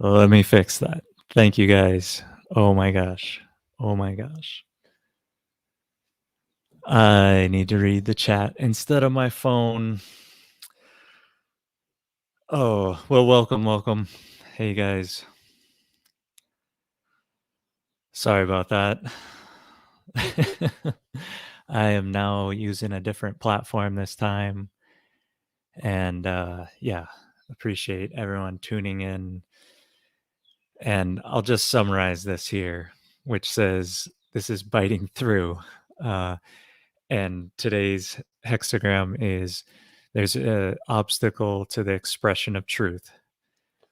Let me fix that. Thank you guys. Oh my gosh. Oh my gosh. I need to read the chat instead of my phone. Oh, well, welcome. Hey guys. Sorry about that. I am now using a different platform this time. And yeah, appreciate everyone tuning in. And I'll just summarize this here, which says this is biting through. And today's hexagram is there's an obstacle to the expression of truth.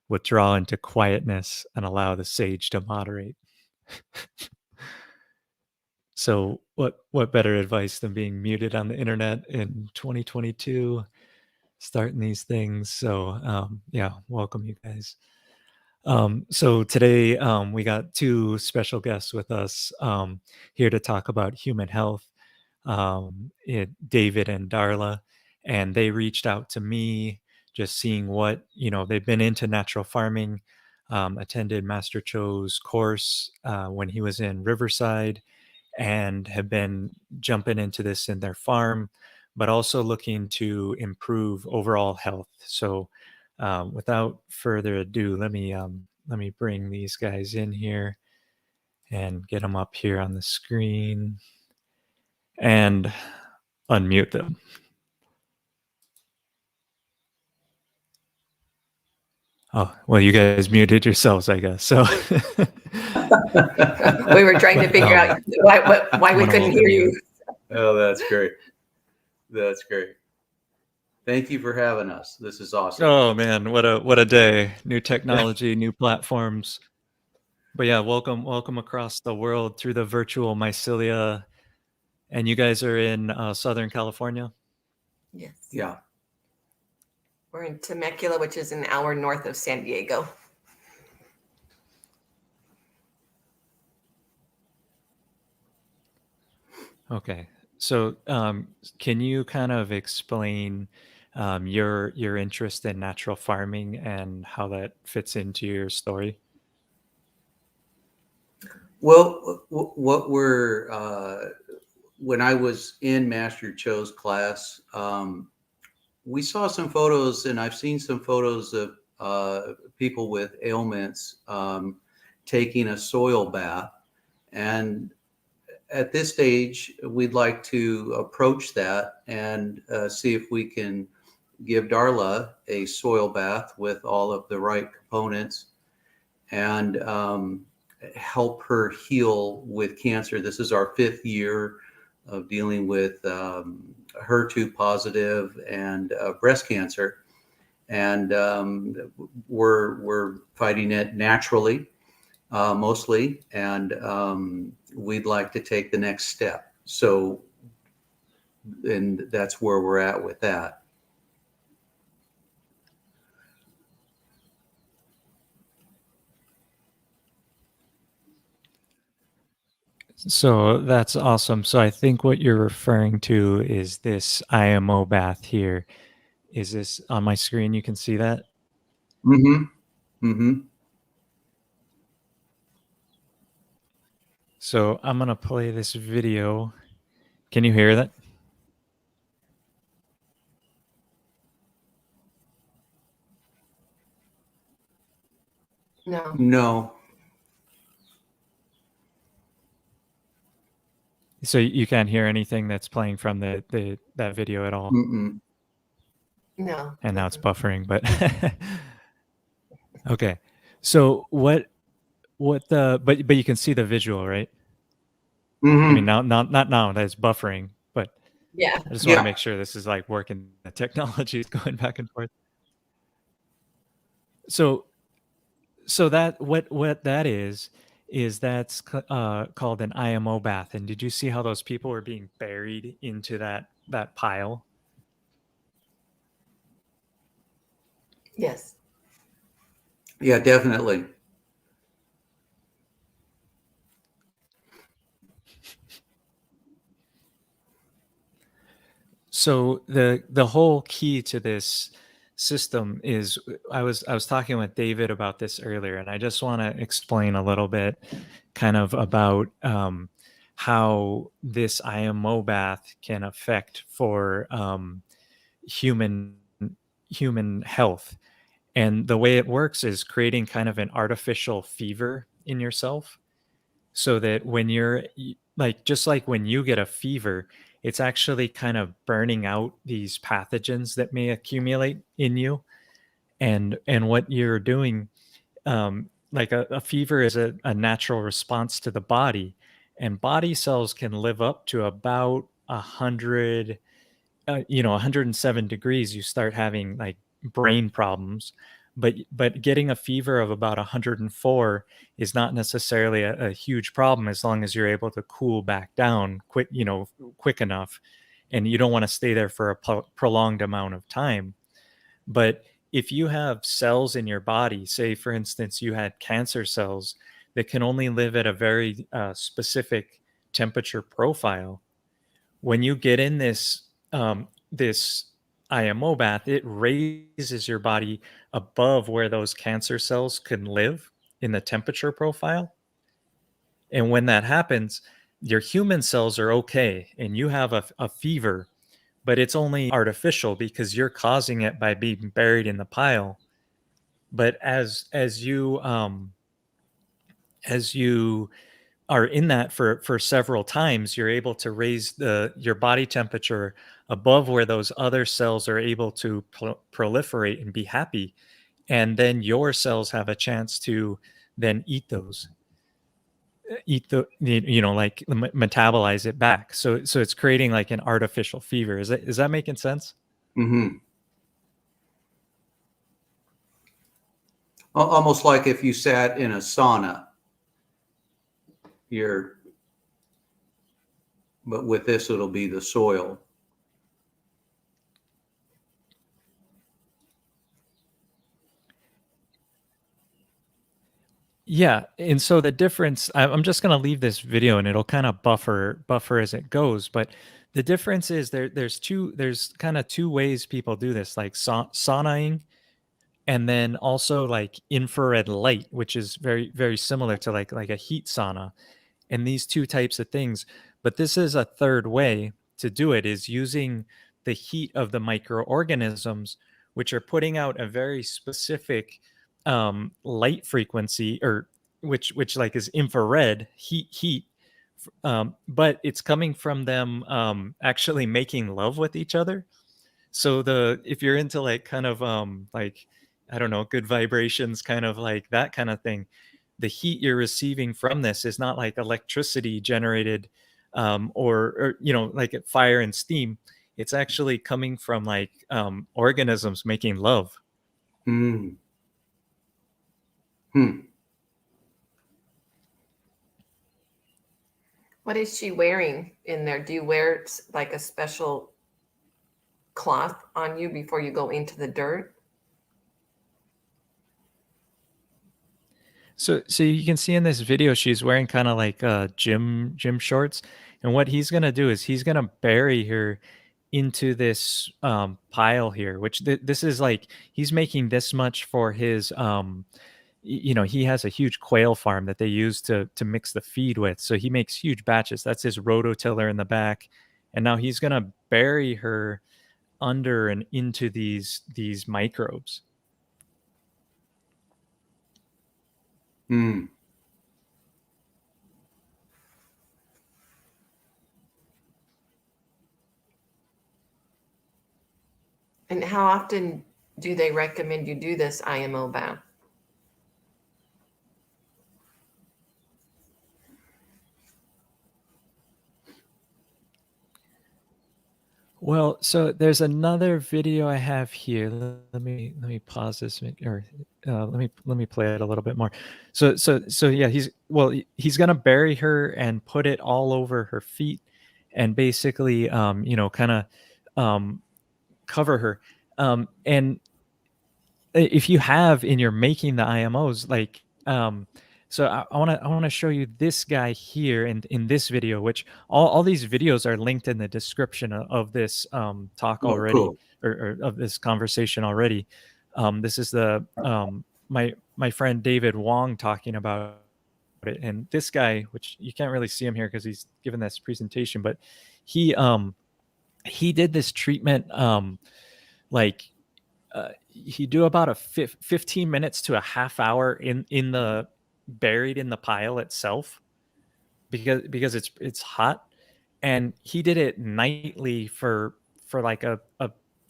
Withdraw into quietness and allow the sage to moderate. So what better advice than being muted on the internet in 2022, starting these things. So yeah, welcome you guys. So today we got two special guests with us here to talk about human health, David and Darla, and they reached out to me just seeing what, they've been into natural farming, attended Master Cho's course when he was in Riverside, and have been jumping into this in their farm, but also looking to improve overall health. So without further ado, let me bring these guys in here and get them up here on the screen and unmute them. Oh, well, you guys muted yourselves, I guess. So we were trying to figure out why we couldn't hear you. Oh, that's great. That's great. Thank you for having us. This is awesome. Oh man, what a day. New technology, new platforms. But yeah, welcome across the world through the virtual mycelia. And you guys are in Southern California? Yes. Yeah. We're in Temecula, which is an hour north of San Diego. Okay. So can you kind of explain your interest in natural farming and how that fits into your story? Well, when I was in Master Cho's class, we saw some photos, and I've seen some photos of people with ailments taking a soil bath. And at this stage, we'd like to approach that and see if we can give Darla a soil bath with all of the right components and help her heal with cancer. This is our 5th year of dealing with HER2 positive and breast cancer. And we're fighting it naturally, mostly. And we'd like to take the next step. So, and that's where we're at with that. So that's awesome. So I think what you're referring to is this IMO bath here. Is this on my screen? You can see that? Mm-hmm. Mm-hmm. So I'm going to play this video. Can you hear that? No. No. So you can't hear anything that's playing from that video at all? Mm-mm. No. And now it's buffering, but okay. So but you can see the visual, right? Mm-hmm. I mean, not now that it's buffering, but yeah. I just want to make sure this is like working. The technology is going back and forth. So that what that is that's called an IMO bath. And did you see how those people were being buried into that pile? Yes. Yeah, definitely. So the whole key to this system is, I was talking with David about this earlier, and I just want to explain a little bit kind of about how this IMO bath can affect for human human health. And the way it works is creating kind of an artificial fever in yourself, so that when like, just like when you get a fever, it's actually kind of burning out these pathogens that may accumulate in you. And what you're doing, like a fever is a natural response to the body, and body cells can live up to about 100, 107 degrees. You start having like brain problems, but getting a fever of about 104 is not necessarily a huge problem, as long as you're able to cool back down quick enough, and you don't want to stay there for a prolonged amount of time. But if you have cells in your body, say for instance you had cancer cells that can only live at a very specific temperature profile, when you get in this IMO bath, it raises your body above where those cancer cells can live in the temperature profile. And when that happens, your human cells are okay, and you have a fever, but it's only artificial because you're causing it by being buried in the pile. But as you are in that for several times, you're able to raise your body temperature above where those other cells are able to proliferate and be happy, and then your cells have a chance to then like metabolize it back. So it's creating like an artificial fever. Is that making sense? Mm-hmm. Almost like if you sat in a sauna, but with this, it'll be the soil. Yeah, and so the difference, I'm just going to leave this video and it'll kind of buffer as it goes, but the difference is there's kind of two ways people do this, like saunaing, and then also like infrared light, which is very very similar to like a heat sauna, and these two types of things. But this is a third way to do it, is using the heat of the microorganisms, which are putting out a very specific light frequency, or which like is infrared heat. But it's coming from them actually making love with each other. So if you're into like kind of like, I don't know, good vibrations, kind of like that kind of thing, the heat you're receiving from this is not like electricity generated, or like fire and steam. It's actually coming from like organisms making love. Mm. Hmm. What is she wearing in there? Do you wear like a special cloth on you before you go into the dirt? So you can see in this video she's wearing kind of like gym shorts, and what he's gonna do is he's gonna bury her into this pile here, which this is like, he's making this much for his he has a huge quail farm that they use to mix the feed with, so he makes huge batches. That's his rototiller in the back, and now he's gonna bury her under and into these microbes. Mm. And how often do they recommend you do this IMO bath? Well, so there's another video I have here. Let me pause this, or let me play it a little bit more. So yeah, he's gonna bury her and put it all over her feet, and basically kind of cover her. And if you have, in your making the IMOs, like So I want to show you this guy here in this video, which all these videos are linked in the description of this talk Oh, already, cool. or of this conversation already. This is the my friend David Wong talking about it, and this guy, which you can't really see him here because he's given this presentation, but he um he did this treatment like he do about a 15 minutes to a half hour in the buried in the pile itself because it's hot, and he did it nightly for like a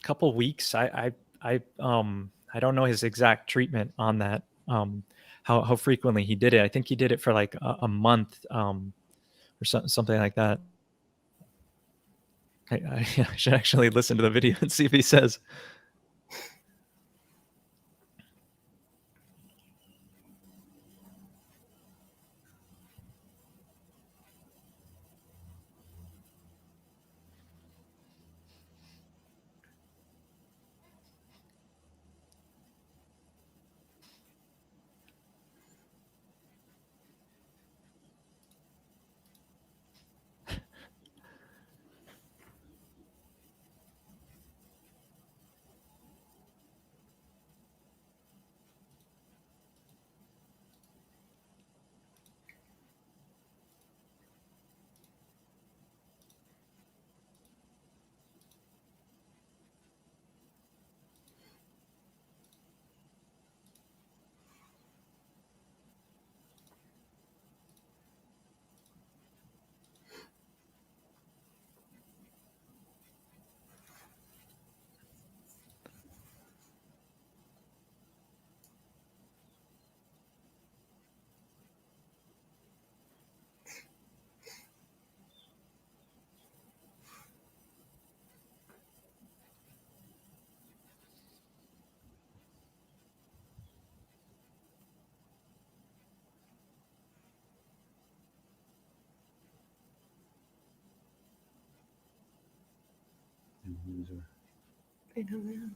couple weeks. I don't know his exact treatment on that, how frequently he did it. I think he did it for like a month, or something like that. I should actually listen to the video and see if he says. I don't know.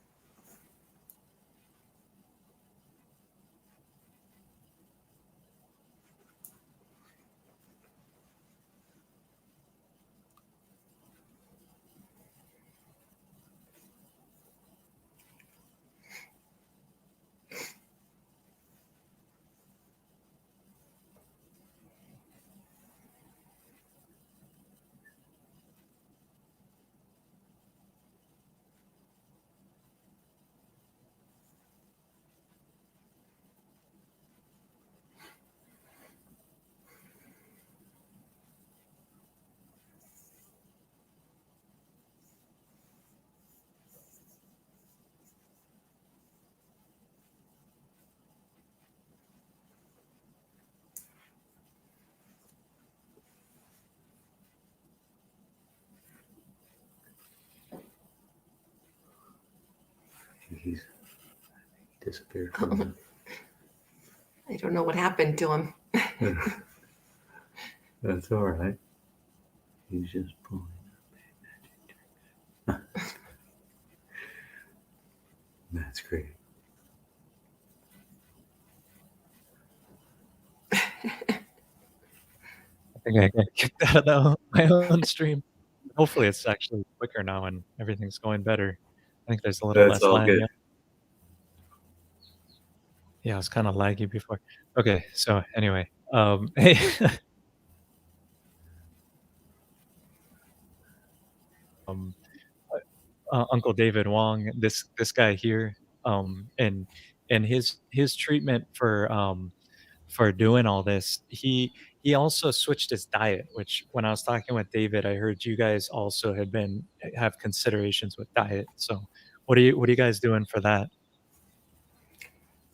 He disappeared from I don't know what happened to him. That's all right. He's just pulling up. That's great. I think I got kicked out of my own stream. Hopefully, it's actually quicker now and everything's going better. I think there's a little That's less all lag, good. yeah. Yeah, it was kinda laggy before. Okay, so anyway, hey, um, Uncle David Wong, this guy here, and his treatment for doing all this, he also switched his diet, which when I was talking with David, I heard you guys also had been have considerations with diet. So what are you guys doing for that?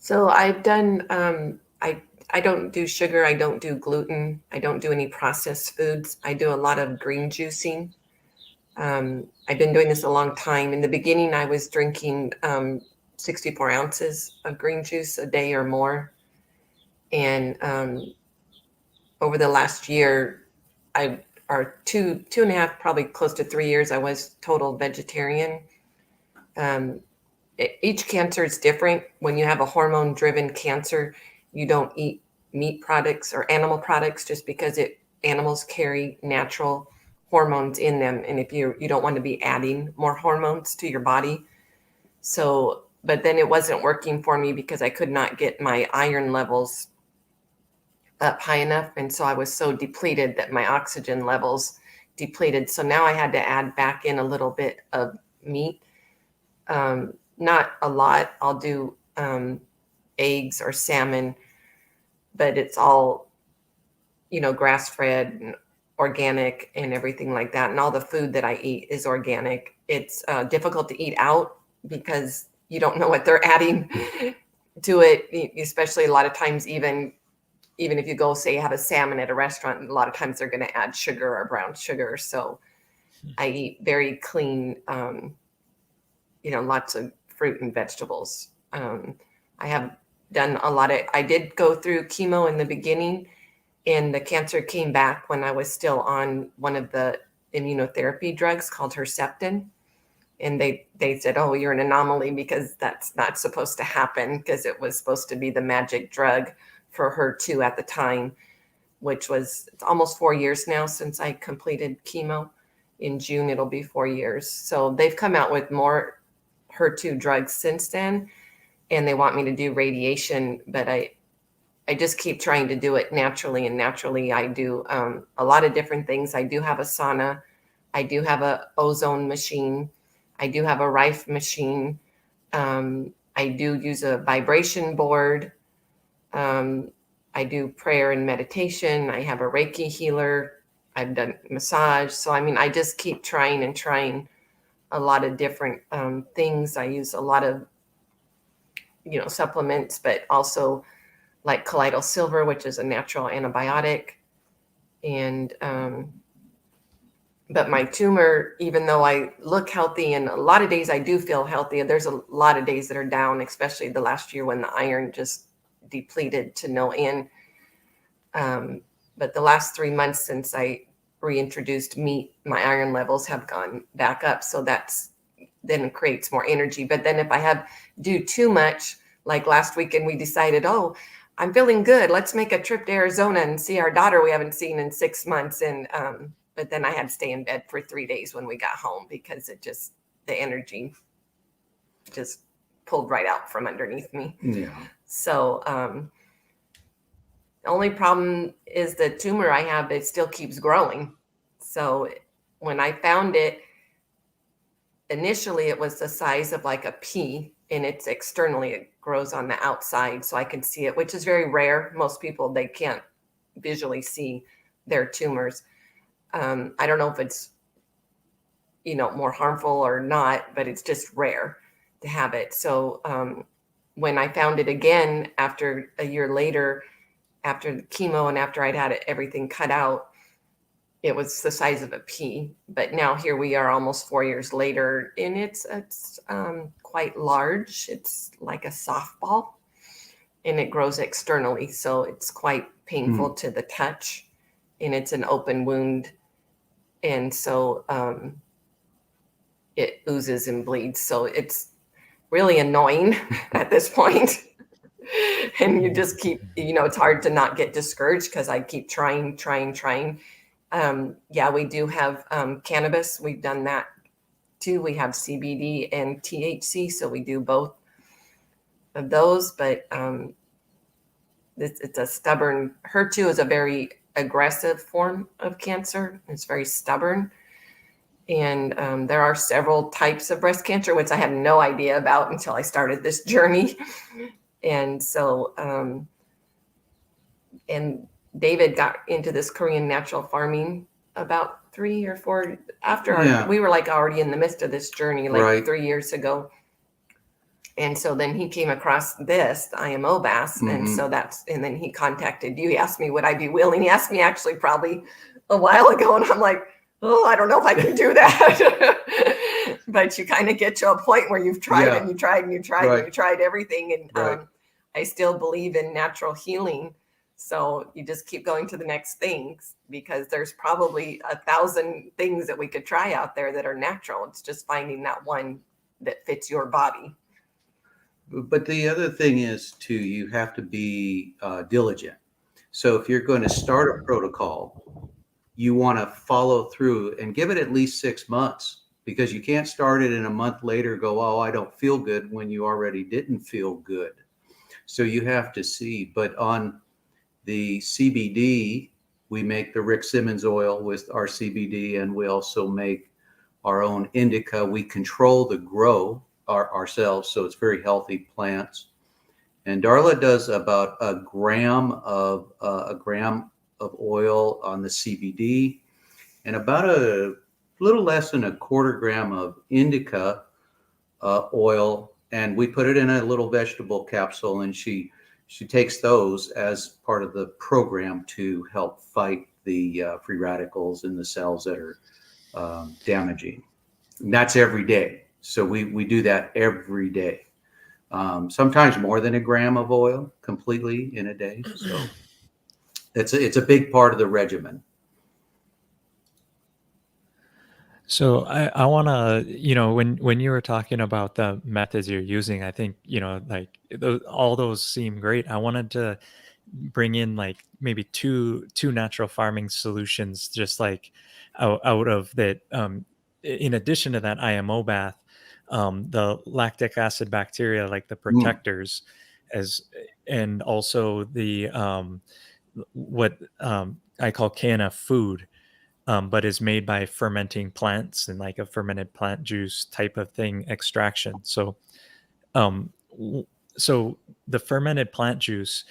So I've done I don't do sugar, I don't do gluten, I don't do any processed foods. I do a lot of green juicing. I've been doing this a long time. In the beginning, I was drinking 64 ounces of green juice a day or more. And over the last year, I or two and a half, probably close to 3 years, I was total vegetarian. Um, each cancer is different. When you have a hormone driven cancer, you don't eat meat products or animal products, just because animals carry natural hormones in them, and if you don't want to be adding more hormones to your body. So, but then it wasn't working for me because I could not get my iron levels up high enough, and so I was so depleted that my oxygen levels depleted. So now I had to add back in a little bit of meat. Not a lot. I'll do eggs or salmon, but it's all, grass-fed and organic and everything like that. And all the food that I eat is organic. It's difficult to eat out because you don't know what they're adding to it, especially a lot of times, even if you go, say, have a salmon at a restaurant, a lot of times they're going to add sugar or brown sugar. So I eat very clean, lots of fruit and vegetables. I have done I did go through chemo in the beginning, and the cancer came back when I was still on one of the immunotherapy drugs called Herceptin. And they said, oh, you're an anomaly because that's not supposed to happen, because it was supposed to be the magic drug for HER2 at the time, which was, it's almost 4 years now since I completed chemo. In June, it'll be 4 years. So they've come out with more HER2 drugs since then, and they want me to do radiation, but I just keep trying to do it naturally. And naturally, I do a lot of different things. I do have a sauna. I do have a ozone machine. I do have a Rife machine. I do use a vibration board. I do prayer and meditation. I have a Reiki healer. I've done massage. So, I just keep trying and trying a lot of different things. I use a lot of, supplements, but also like colloidal silver, which is a natural antibiotic. And, but my tumor, even though I look healthy, and a lot of days I do feel healthy, and there's a lot of days that are down, especially the last year when the iron just depleted to no end. But the last 3 months since I reintroduced meat, my iron levels have gone back up. So then it creates more energy. But then if I do too much, like last weekend, we decided, oh, I'm feeling good, let's make a trip to Arizona and see our daughter we haven't seen in 6 months. And but then I had to stay in bed for 3 days when we got home, because the energy just pulled right out from underneath me. Yeah. So the only problem is the tumor I have, it still keeps growing. So when I found it, initially it was the size of like a pea, and it's externally, it grows on the outside, so I can see it, which is very rare. Most people, they can't visually see their tumors. I don't know if it's, more harmful or not, but it's just rare to have it. So when I found it again after a year later, after the chemo and after I'd had everything cut out, it was the size of a pea. But now here we are almost 4 years later, and it's quite large. It's like a softball, and it grows externally. So it's quite painful to the touch, and it's an open wound. And so it oozes and bleeds. So it's really annoying at this point. And you just keep, it's hard to not get discouraged, because I keep trying. Yeah, we do have cannabis. We've done that too. We have CBD and THC, so we do both of those. But it's a stubborn. HER2 is a very aggressive form of cancer. It's very stubborn. And there are several types of breast cancer, which I had no idea about until I started this journey. And so, and David got into this Korean natural farming about 3 or 4 after we were like already in the midst of this journey, like 3 years ago. And so then he came across this, the IMO bass. And so and then he contacted you. He asked me, would I be willing? He asked me actually probably a while ago. And I'm like, oh, I don't know if I can do that. But you kind of get to a point where you've tried and you tried and you tried and you tried everything. And I still believe in natural healing. So you just keep going to the next things, because there's probably 1,000 things that we could try out there that are natural. It's just finding that one that fits your body. But the other thing is too, you have to be diligent. So if you're going to start a protocol, you want to follow through and give it at least 6 months, because you can't start it and a month later go, oh, I don't feel good, when you already didn't feel good. So you have to see. But on the CBD, we make the Rick Simmons oil with our CBD, and we also make our own indica. We control the grow ourselves, so it's very healthy plants. And Darla does about a gram of oil on the CBD, and about a little less than a quarter gram of indica oil, and we put it in a little vegetable capsule, and she takes those as part of the program to help fight the free radicals in the cells that are damaging. And that's every day. So we do that every day. Sometimes more than a gram of oil completely in a day. So it's a big part of the regimen. So I want to, when you were talking about the methods you're using, I think, like all those seem great. I wanted to bring in like maybe two natural farming solutions, just like out of that. In addition to that IMO bath, the lactic acid bacteria, like the Mm. protectors, as and also the what I call KNF food, but is made by fermenting plants and like a fermented plant juice type of thing extraction. So, um, w- so the fermented plant juice,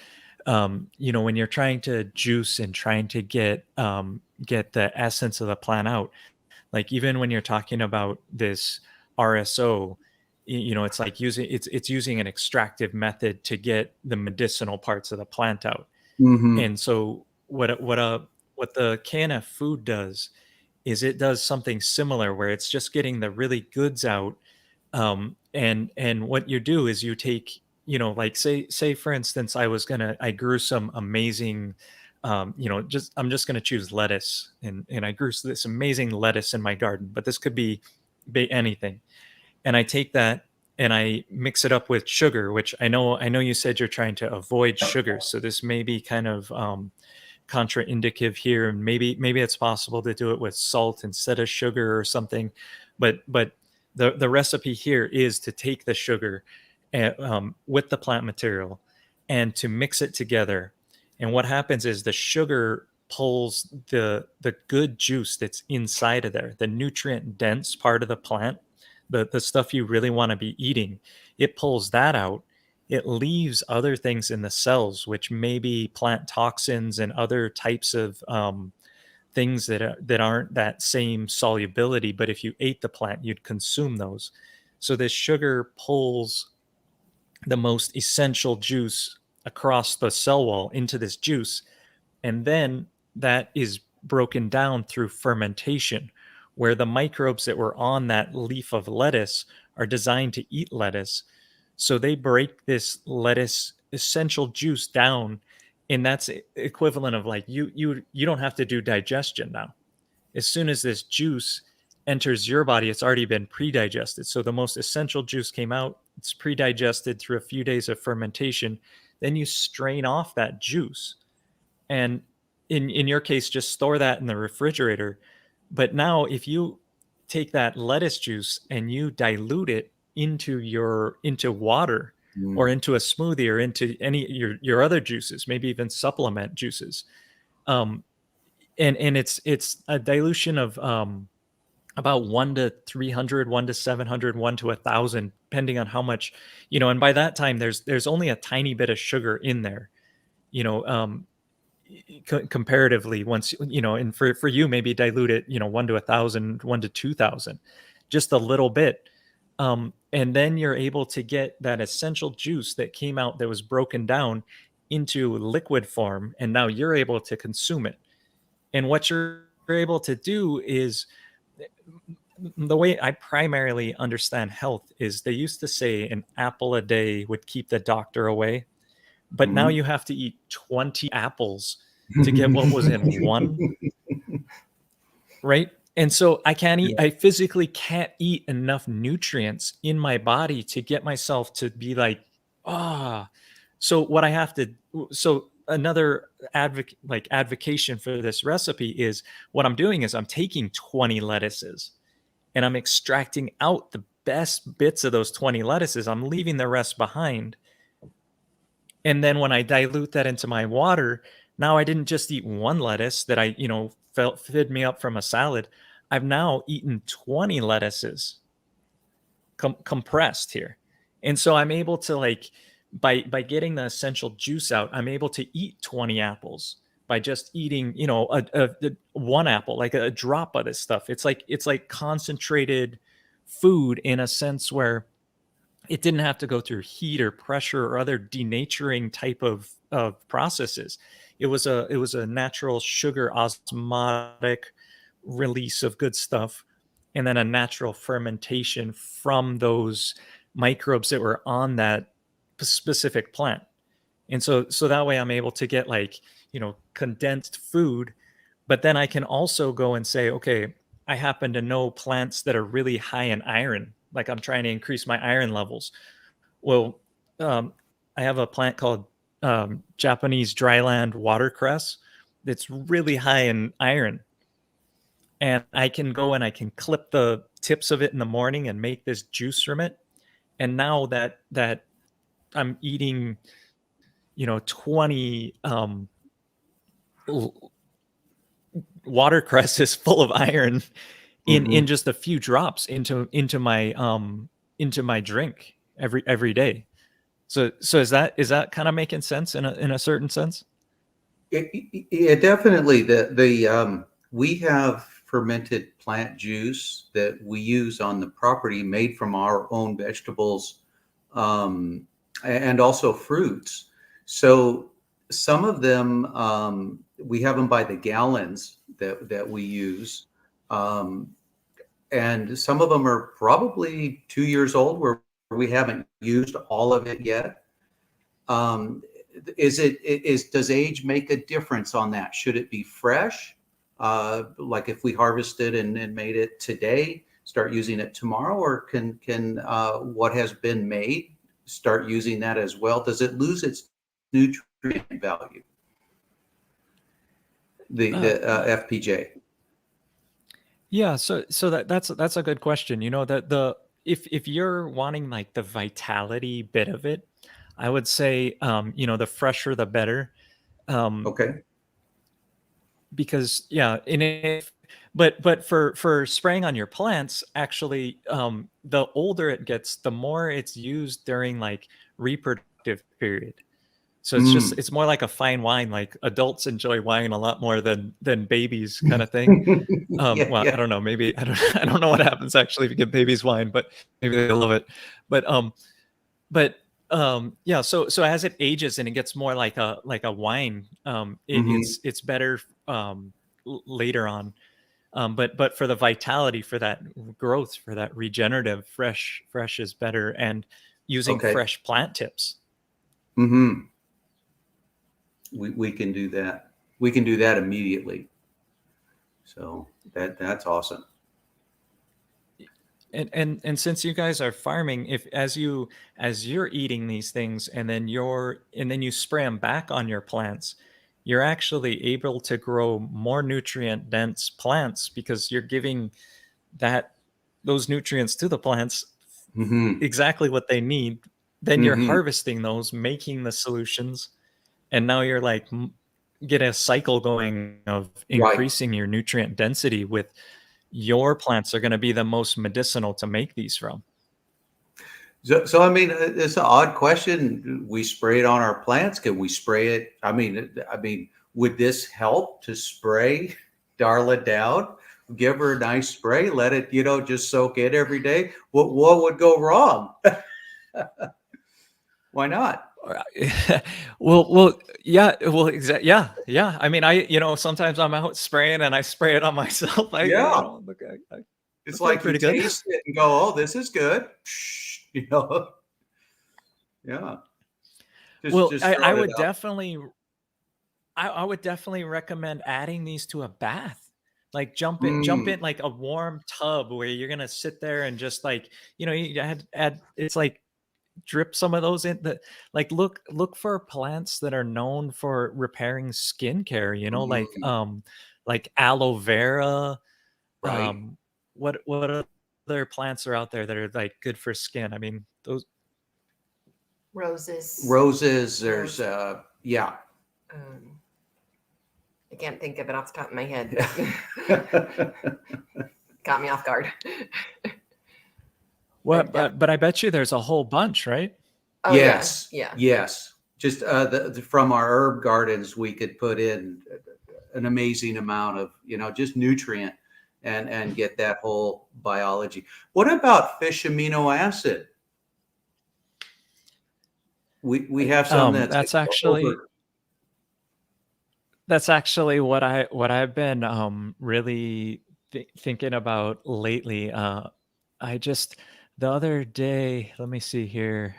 when you're trying to juice and trying to get the essence of the plant out, like even when you're talking about this RSO, it's like it's using an extractive method to get the medicinal parts of the plant out. Hmm. And so what the KNF food does is it does something similar where it's just getting the really goods out. And what you do is you take, like say for instance, I grew some amazing, just I'm just gonna choose lettuce, and I grew this amazing lettuce in my garden, but this could be anything. And I take that and I mix it up with sugar, which I know you said you're trying to avoid sugar, so this may be kind of contraindicative here, and maybe it's possible to do it with salt instead of sugar or something. But the recipe here is to take the sugar with the plant material and to mix it together. And what happens is the sugar pulls the good juice that's inside of there, the nutrient dense part of the plant, the stuff you really want to be eating. It pulls that out. It leaves other things in the cells, which may be plant toxins and other types of things that aren't that same solubility. But if you ate the plant, you'd consume those. So this sugar pulls the most essential juice across the cell wall into this juice, and then that is broken down through fermentation, where the microbes that were on that leaf of lettuce are designed to eat lettuce. So they break this lettuce essential juice down, and that's equivalent of like you don't have to do digestion now. As soon as this juice enters your body, it's already been pre-digested. So the most essential juice came out, it's pre-digested through a few days of fermentation. Then you strain off that juice, and in your case just store that in the refrigerator. But now if you take that lettuce juice and you dilute it into water or Mm. into a smoothie or into any your other juices, maybe even supplement juices, um and it's a dilution of about 1 to 300, 1 to 700, 1 to 1,000, depending on how much, and by that time there's only a tiny bit of sugar in there, you know um comparatively. Once and for you, maybe dilute it, 1 to 1,000, 1 to 2,000, just a little bit. And then you're able to get that essential juice that came out, that was broken down into liquid form, and now you're able to consume it. And what you're able to do is, the way I primarily understand health is, they used to say an apple a day would keep the doctor away, but now Mhm. you have to eat 20 apples to get what was in one, right? And so I physically can't eat enough nutrients in my body to get myself to be like, ah. So what I have to, so another advocation for this recipe is what I'm doing is I'm taking 20 lettuces and I'm extracting out the best bits of those 20 lettuces. I'm leaving the rest behind. And then when I dilute that into my water, now I didn't just eat one lettuce that I, felt fed me up from a salad. I've now eaten 20 lettuces compressed here. And so I'm able to by getting the essential juice out, I'm able to eat 20 apples by just eating, one apple, like a drop of this stuff. It's like concentrated food in a sense where it didn't have to go through heat or pressure or other denaturing type of processes. It was a natural sugar osmotic release of good stuff, and then a natural fermentation from those microbes that were on that specific plant. And so that way I'm able to get condensed food, but then I can also go and say, okay, I happen to know plants that are really high in iron. Like I'm trying to increase my iron levels. Well, I have a plant called Japanese dryland watercress that's really high in iron. And I can go and I can clip the tips of it in the morning and make this juice from it. And now that I'm eating, 20 watercresses full of iron in just a few drops into my drink every day. So is that kind of making sense in a certain sense? It definitely. The we have fermented plant juice that we use on the property, made from our own vegetables, and also fruits. So some of them, we have them by the gallons that we use. And some of them are probably 2 years old, where we haven't used all of it yet. Does age make a difference on that? Should it be fresh? Like if we harvested and made it today, start using it tomorrow, or can what has been made start using that as well? Does it lose its nutrient value? The FPJ. Yeah, so that's a good question. That if you're wanting like the vitality bit of it, I would say the fresher the better. Okay. Because yeah, but for spraying on your plants, actually, the older it gets, the more it's used during like reproductive period. So it's more like a fine wine. Like adults enjoy wine a lot more than babies, kind of thing. Well, I Yeah. don't know. Maybe I don't know what happens actually if you give babies wine, but maybe they love it. But yeah. So as it ages and it gets more like a wine, it's better later on. But for the vitality, for that growth, for that regenerative, fresh is better, and using Okay. fresh plant tips. We can do that. We can do that immediately. So that's awesome. And since you guys are farming, if as you're eating these things and then you spray them back on your plants, you're actually able to grow more nutrient dense plants because you're giving those nutrients to the plants exactly what they need. Then you're harvesting those, making the solutions, and now you're like get a cycle going of Right. increasing your nutrient density with your plants are going to be the most medicinal to make these from. So I mean, it's an odd question. We spray it on our plants. Can we spray it? I mean, would this help to spray Darla down? Give her a nice spray. Let it, just soak in every day. What would go wrong? Why not? well, yeah, yeah. I mean, sometimes I'm out spraying and I spray it on myself. Yeah. Look, It's like you taste it and go, "Oh, this is good." Yeah. I would definitely, I would definitely recommend adding these to a bath. Like jump in like a warm tub where you're gonna sit there and just like you add. It's like drip some of those in the like look for plants that are known for repairing skincare, Mm, like aloe vera. right. um what other plants are out there that are like good for skin? I mean, those. Roses, Roses, there's, rose. yeah. Um, I can't think of it off the top of my head, Yeah. but got me off guard. What? But But I bet you there's a whole bunch, right? oh yeah, Yes, yeah. yes. Just from our herb gardens, we could put in an amazing amount of, just nutrient and get that whole biology. What about fish amino acid? We have some that's That's actually over. what I've been really thinking about lately. I just the other day, let me see here.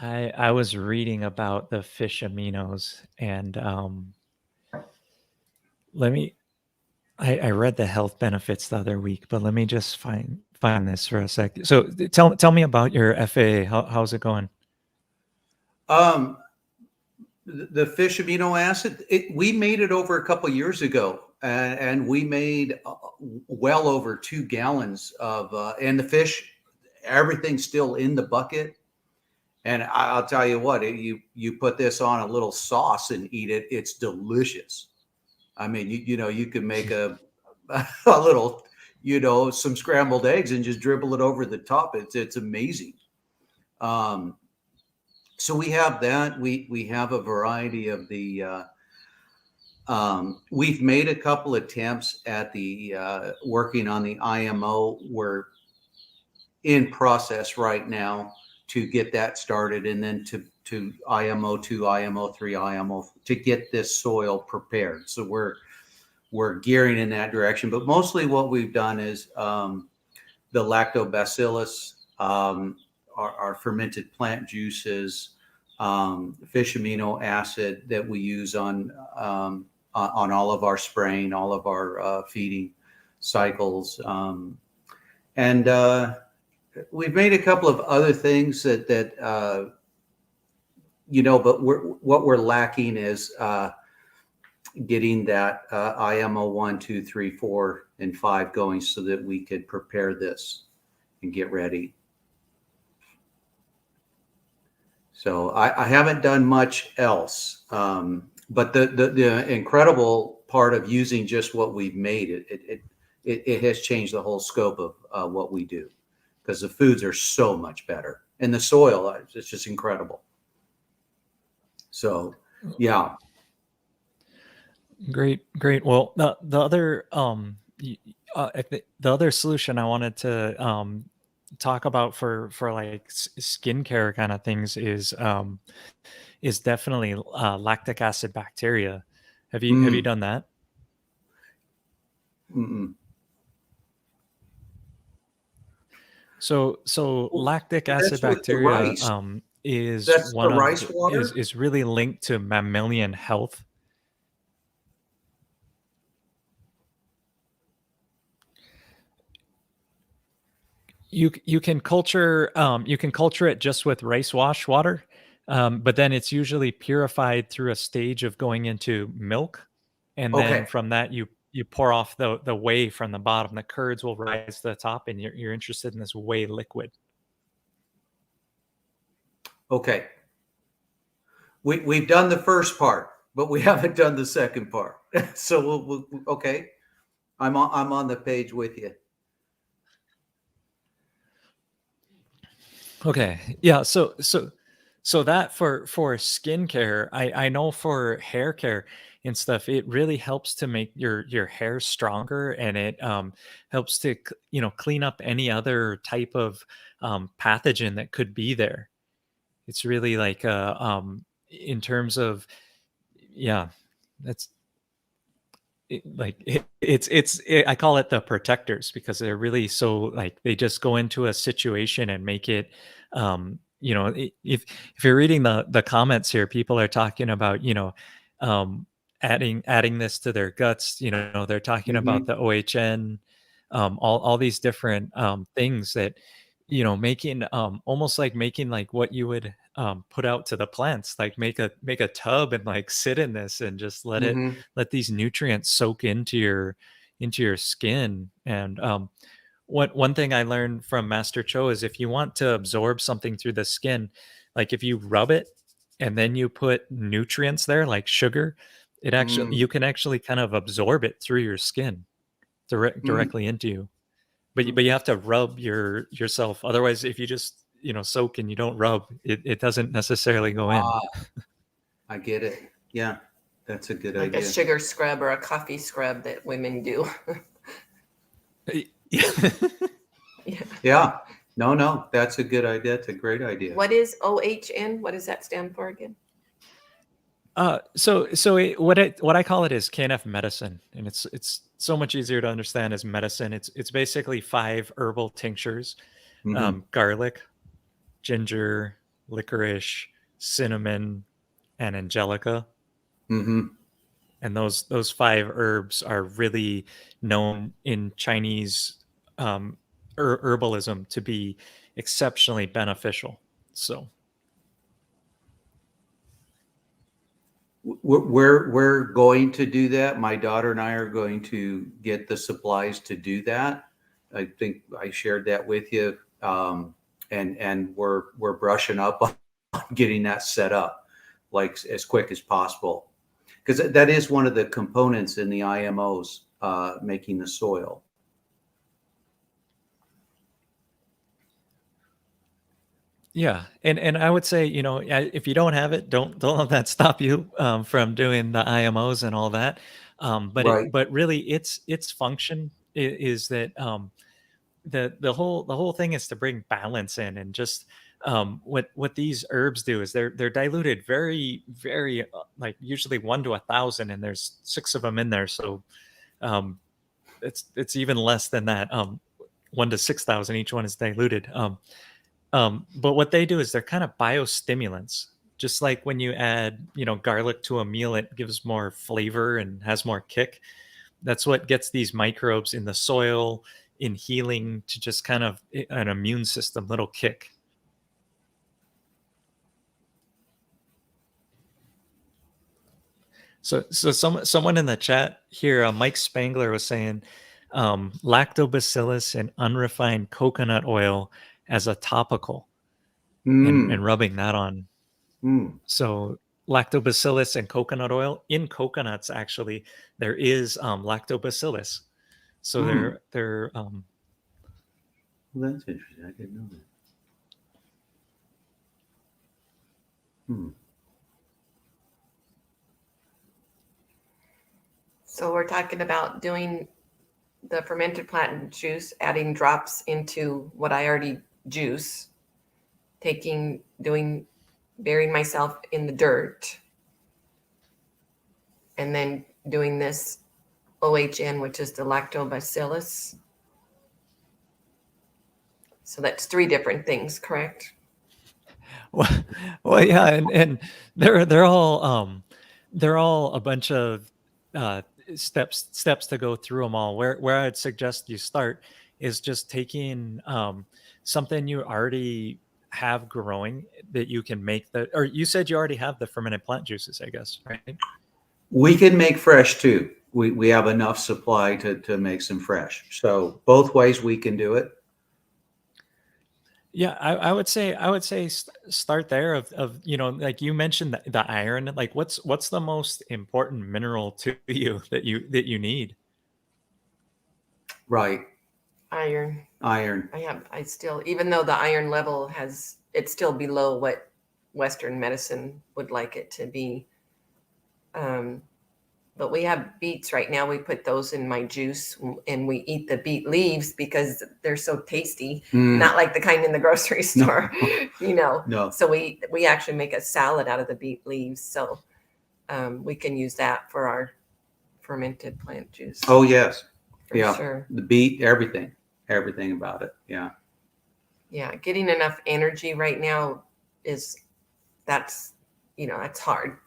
I was reading about the fish aminos, and let me I read the health benefits the other week, but let me just find this for a sec. So tell me about your FAA. How's it going? Um, the fish amino acid, we made it over a couple years ago, and we made well over 2 gallons of, and the fish, everything's still in the bucket. And I'll tell you what, you put this on a little sauce and eat it. It's delicious. I mean, you could make a little, some scrambled eggs and just dribble it over the top. It's amazing. Um, so we have that. We have a variety of the. We've made a couple attempts at the working on the IMO. We're in process right now to get that started, and then to IMO 2, IMO 3, IMO to get this soil prepared. So we're gearing in that direction. But mostly what we've done is the lactobacillus, our fermented plant juices, fish amino acid that we use on all of our spraying, all of our feeding cycles, and we've made a couple of other things that but what we're lacking is getting that IMO 1, 2, 3, 4, and 5 going so that we could prepare this and get ready. So I haven't done much else, but the incredible part of using just what we've made, it has changed the whole scope of what we do, because the foods are so much better, and the soil, it's just incredible. So yeah. Great. Well, the other the other solution I wanted to talk about for like skincare kind of things is definitely lactic acid bacteria. Have you Mm, done that? mm-mm. So Well, lactic acid that's with the bacteria rice. is That's the one of rice water. is really linked to mammalian health. You can culture it just with rice wash water, but then it's usually purified through a stage of going into milk, and then Okay. from that you pour off the whey from the bottom. The curds will rise to the top, and you're interested in this whey liquid. Okay. We've done the first part, but we haven't done the second part. So okay. I'm on the page with you. Okay. Yeah. So that for skincare, I know for hair care and stuff, it really helps to make your hair stronger, and it helps to clean up any other type of pathogen that could be there. It's really like in terms of, yeah, that's I call it the protectors, because they're really so, like, they just go into a situation and make it if you're reading the comments here, people are talking about um adding this to their guts. They're talking about Hmm. the OHN, all these different things that making almost like making like what you would put out to the plants, like make a tub and like sit in this and just Hmm. let these nutrients soak into your skin. And one thing I learned from Master Cho is if you want to absorb something through the skin, like if you rub it and then you put nutrients there like sugar, it actually Mm. you can actually kind of absorb it through your skin Mm. directly into you. But you Okay. have to rub yourself. Otherwise, if you just, soak and you don't rub, it doesn't necessarily go in. Ah, I get it. Yeah, that's a good Like a idea. sugar scrub or a coffee scrub that women do. Yeah. Yeah. Yeah. No, no, that's a good idea. That's a great idea. What is OHN? What does that stand for again? What I call it is KNF medicine, and it's so much easier to understand as medicine. It's basically 5 herbal tinctures: Hmm. garlic, ginger, licorice, cinnamon, and angelica. Hmm. And those 5 herbs are really known in Chinese herbalism to be exceptionally beneficial. So We're going to do that. My daughter and I are going to get the supplies to do that. I think I shared that with you, and we're brushing up on getting that set up like as quick as possible, because that is one of the components in the IMOs, making the soil. yeah, and I would say, if you don't have it, don't let that stop you from doing the IMOs and all that. Right. But really, its function is that the whole thing is to bring balance in. And just what these herbs do is they're diluted very very like usually 1 to 1,000, and there's 6 of them in there. So um, it's even less than that. 1 to 6,000, each one is diluted. But what they do is they're kind of biostimulants. Just like when you add, garlic to a meal, it gives more flavor and has more kick. That's what gets these microbes in the soil, in healing, to just kind of an immune system little kick. So someone in the chat here, Mike Spangler, was saying lactobacillus and unrefined coconut oil as a topical, and Mm. rubbing that on. Mm. So lactobacillus and coconut oil in coconuts, actually, there is lactobacillus. So Mm. they're Well, that's interesting. I didn't know that. Hmm. So we're talking about doing the fermented plant juice, adding drops into what I already juice, burying myself in the dirt, and then doing this OHN, which is the lactobacillus. So that's 3 different things, correct? well, well, yeah, and they're all a bunch of uh, steps to go through them all. Where I'd suggest you start is just taking something you already have growing that you can make the. Or you said you already have the fermented plant juices, I guess, right? We can make fresh too. We have enough supply to make some fresh. So both ways we can do it. Yeah, I would say start there. Of like you mentioned the iron. Like, what's the most important mineral to you that you need? Right. Iron. Iron. I still, even though the iron level it's still below what Western medicine would like it to be. Um, but we have beets right now. We put those in my juice and we eat the beet leaves because they're so tasty, Mm. not like the kind in the grocery store, No, no. So we actually make a salad out of the beet leaves. So we can use that for our fermented plant juice Oh, yes. for Yeah. sure. The beet, everything about it. Yeah. Yeah, getting enough energy right now is that's that's hard.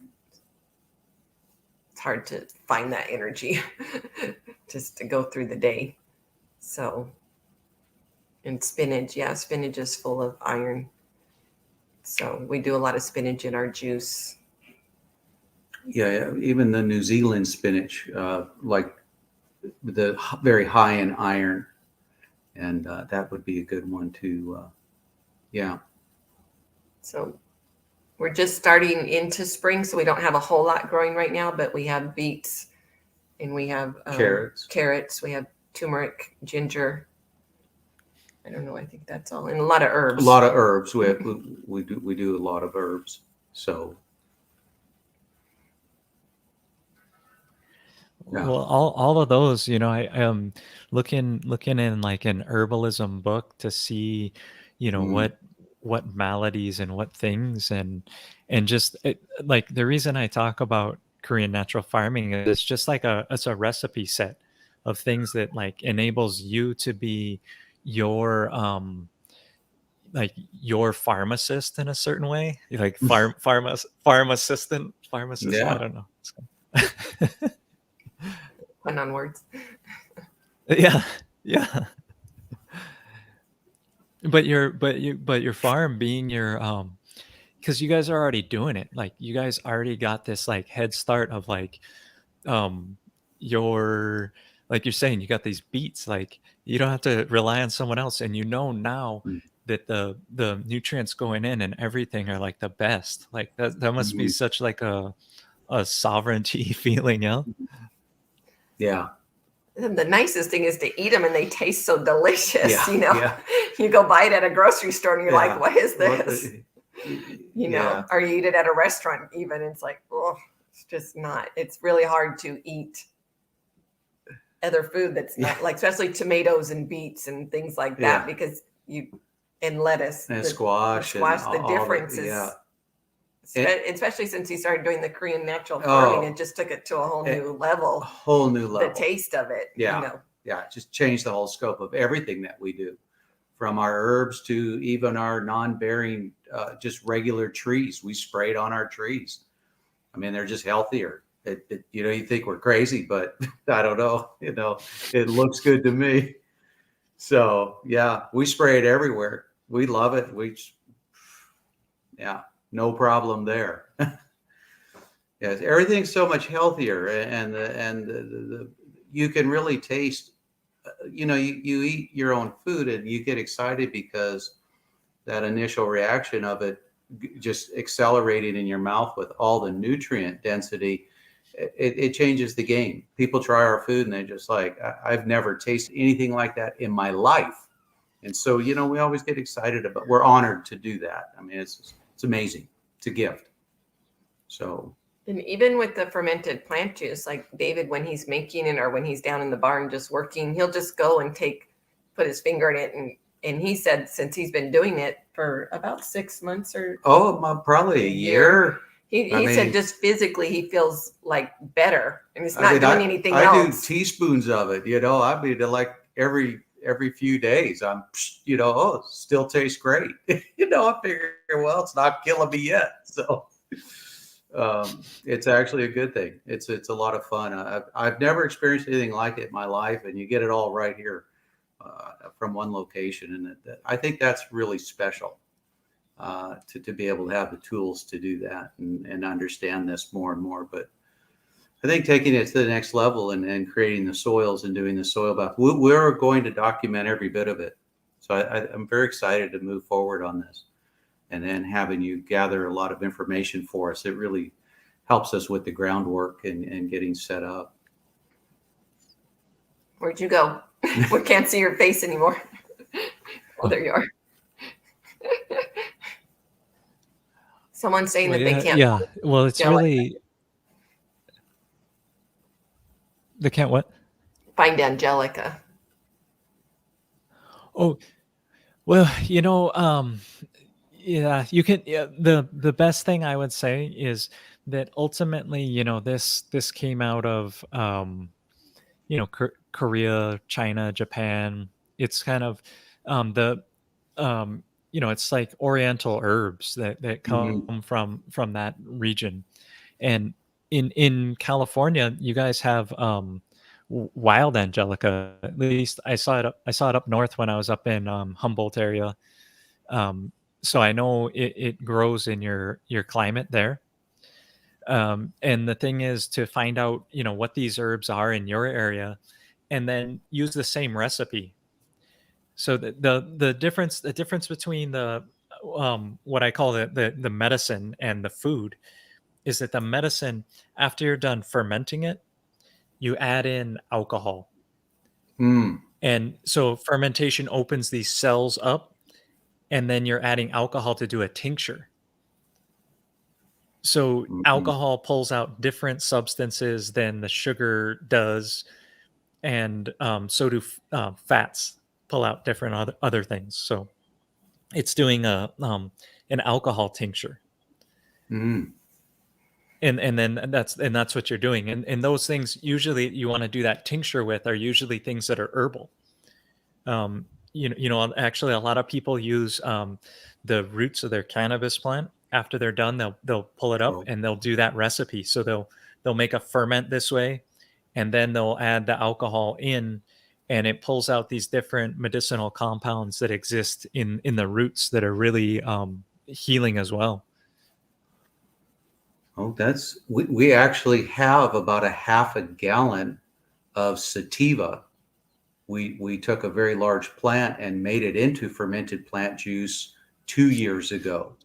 It's hard to find that energy just to go through the day. So And spinach, yeah, spinach is full of iron. So we do a lot of spinach in our juice. Yeah, even the New Zealand spinach, like the very high in iron, and that would be a good one to, yeah. So we're just starting into spring, so we don't have a whole lot growing right now, but we have beets and we have carrots, we have turmeric, ginger. I don't know. I think that's all, and a lot of herbs. A lot of herbs. We do a lot of herbs. So yeah. Well, all of those, I am looking in like an herbalism book to see, what maladies and what things and just like the reason I talk about Korean natural farming is it's just like it's a recipe set of things that like enables you to be your like your pharmacist in a certain way, like pharmacist. I Yeah. don't know. Pun on words. Yeah, yeah. But your farm being your because you guys are already doing it. Like you guys already got this like head start of like um your like you're saying you got these beats. Like you don't have to rely on someone else, and now Mm. that the nutrients going in and everything are like the best. Like that must be Mhm. such like a sovereignty feeling, yeah. Yeah. And the nicest thing is to eat them, and they taste so delicious. Yeah. Yeah. You go buy it at a grocery store, and you're Yeah. like, "What is this?" Yeah. Or you eat it at a restaurant. Even it's like, oh, it's just not. It's really hard to eat other food that's not like, especially tomatoes and beets and things like that, because and lettuce and squash and the difference is. yeah. Especially since he started doing the Korean natural farming, it just took it to a whole new level. A whole new level. The taste of it. Yeah. Yeah. Just changed the whole scope of everything that we do, from our herbs to even our non-bearing, just regular trees. We sprayed on our trees. I mean, they're just healthier. You think we're crazy, but I don't know. It looks good to me. So yeah, we spray it everywhere. We love it. No problem there. Yes, everything's so much healthier, and you can really taste. You eat your own food and you get excited because that initial reaction of it just accelerating in your mouth with all the nutrient density. It changes the game. People try our food and they're just like, I've never tasted anything like that in my life. And so, we always get excited about. We're honored to do that. I mean, it's amazing. It's a gift. So. And even with the fermented plant juice, like David, when he's making it or when he's down in the barn just working, he'll just go and put his finger in it. And he said, since he's been doing it for about 6 months or. Probably a year. He said just physically he feels like better, and he's not doing anything else. I do teaspoons of it, I mean, like every few days, I'm, still tastes great. I figure, well, it's not killing me yet. So it's actually a good thing. It's a lot of fun. I've never experienced anything like it in my life, and you get it all right here from one location. And I think that's really special. To be able to have the tools to do that and understand this more and more. But I think taking it to the next level and creating the soils and doing the soil bath, we're going to document every bit of it. So I'm very excited to move forward on this, and then having you gather a lot of information for us. It really helps us with the groundwork and getting set up. Where'd you go? We can't see your face anymore. Oh, there you are. Someone's saying that they can't. Yeah. Well, it's really. They can't what? Find angelica. Oh, well, yeah, you can. Yeah, the best thing I would say is that ultimately, this came out of Korea, China, Japan. It's kind of it's like oriental herbs that come from that region. And in California, you guys have wild angelica. At least I saw it up north when I was up in Humboldt area. Um, so I know it grows in your climate there. And the thing is to find out, what these herbs are in your area, and then use the same recipe. So the difference between the what I call the medicine and the food is that the medicine, after you're done fermenting it, you add in alcohol. Mm. And so fermentation opens these cells up, and then you're adding alcohol to do a tincture. So Mhm. alcohol pulls out different substances than the sugar does, and so do fats pull out different other things. So it's doing a an alcohol tincture, Mm. and then that's what you're doing. And those things usually you want to do that tincture with are usually things that are herbal. Um, actually, a lot of people use the roots of their cannabis plant. After they're done, they'll pull it up Oh, and they'll do that recipe. So they'll make a ferment this way, and then they'll add the alcohol in, and it pulls out these different medicinal compounds that exist in the roots that are really healing as well. oh, we actually have about a half a gallon of sativa. We took a very large plant and made it into fermented plant juice 2 years ago,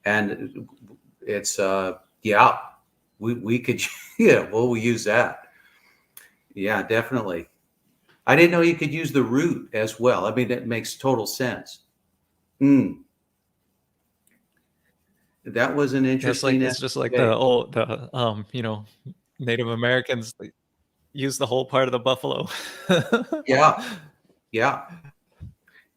and it's yeah, we could yeah, well, we use that. Yeah, definitely. I didn't know you could use the root as well. I mean, that makes total sense. Mm, that was an Yeah, interesting it's just like day. the Native Americans, they use the whole part of the buffalo. Yeah, yeah,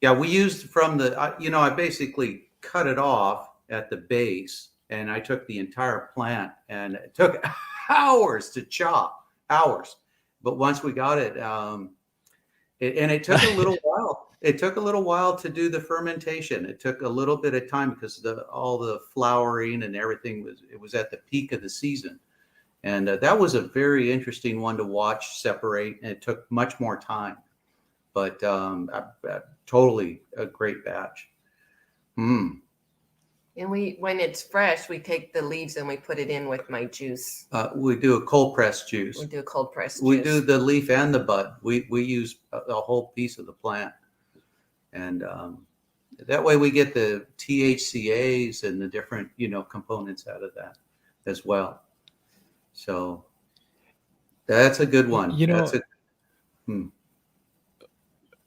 yeah. We used from I basically cut it off at the base, and I took the entire plant, and it took hours to chop, hours. But once we got it, it took a little while. It took a little while to do the fermentation. It took a little bit of time because all the flowering and everything was at the peak of the season, and that was a very interesting one to watch separate. And it took much more time, but totally a great batch. Mm. And when it's fresh, we take the leaves and we put it in with my juice. We do a cold press juice. We do a cold pressed We juice. do the leaf and the bud. We use a whole piece of the plant, and that way we get the THCAs and the different components out of that as well. So that's a good one. You That's know, a hmm.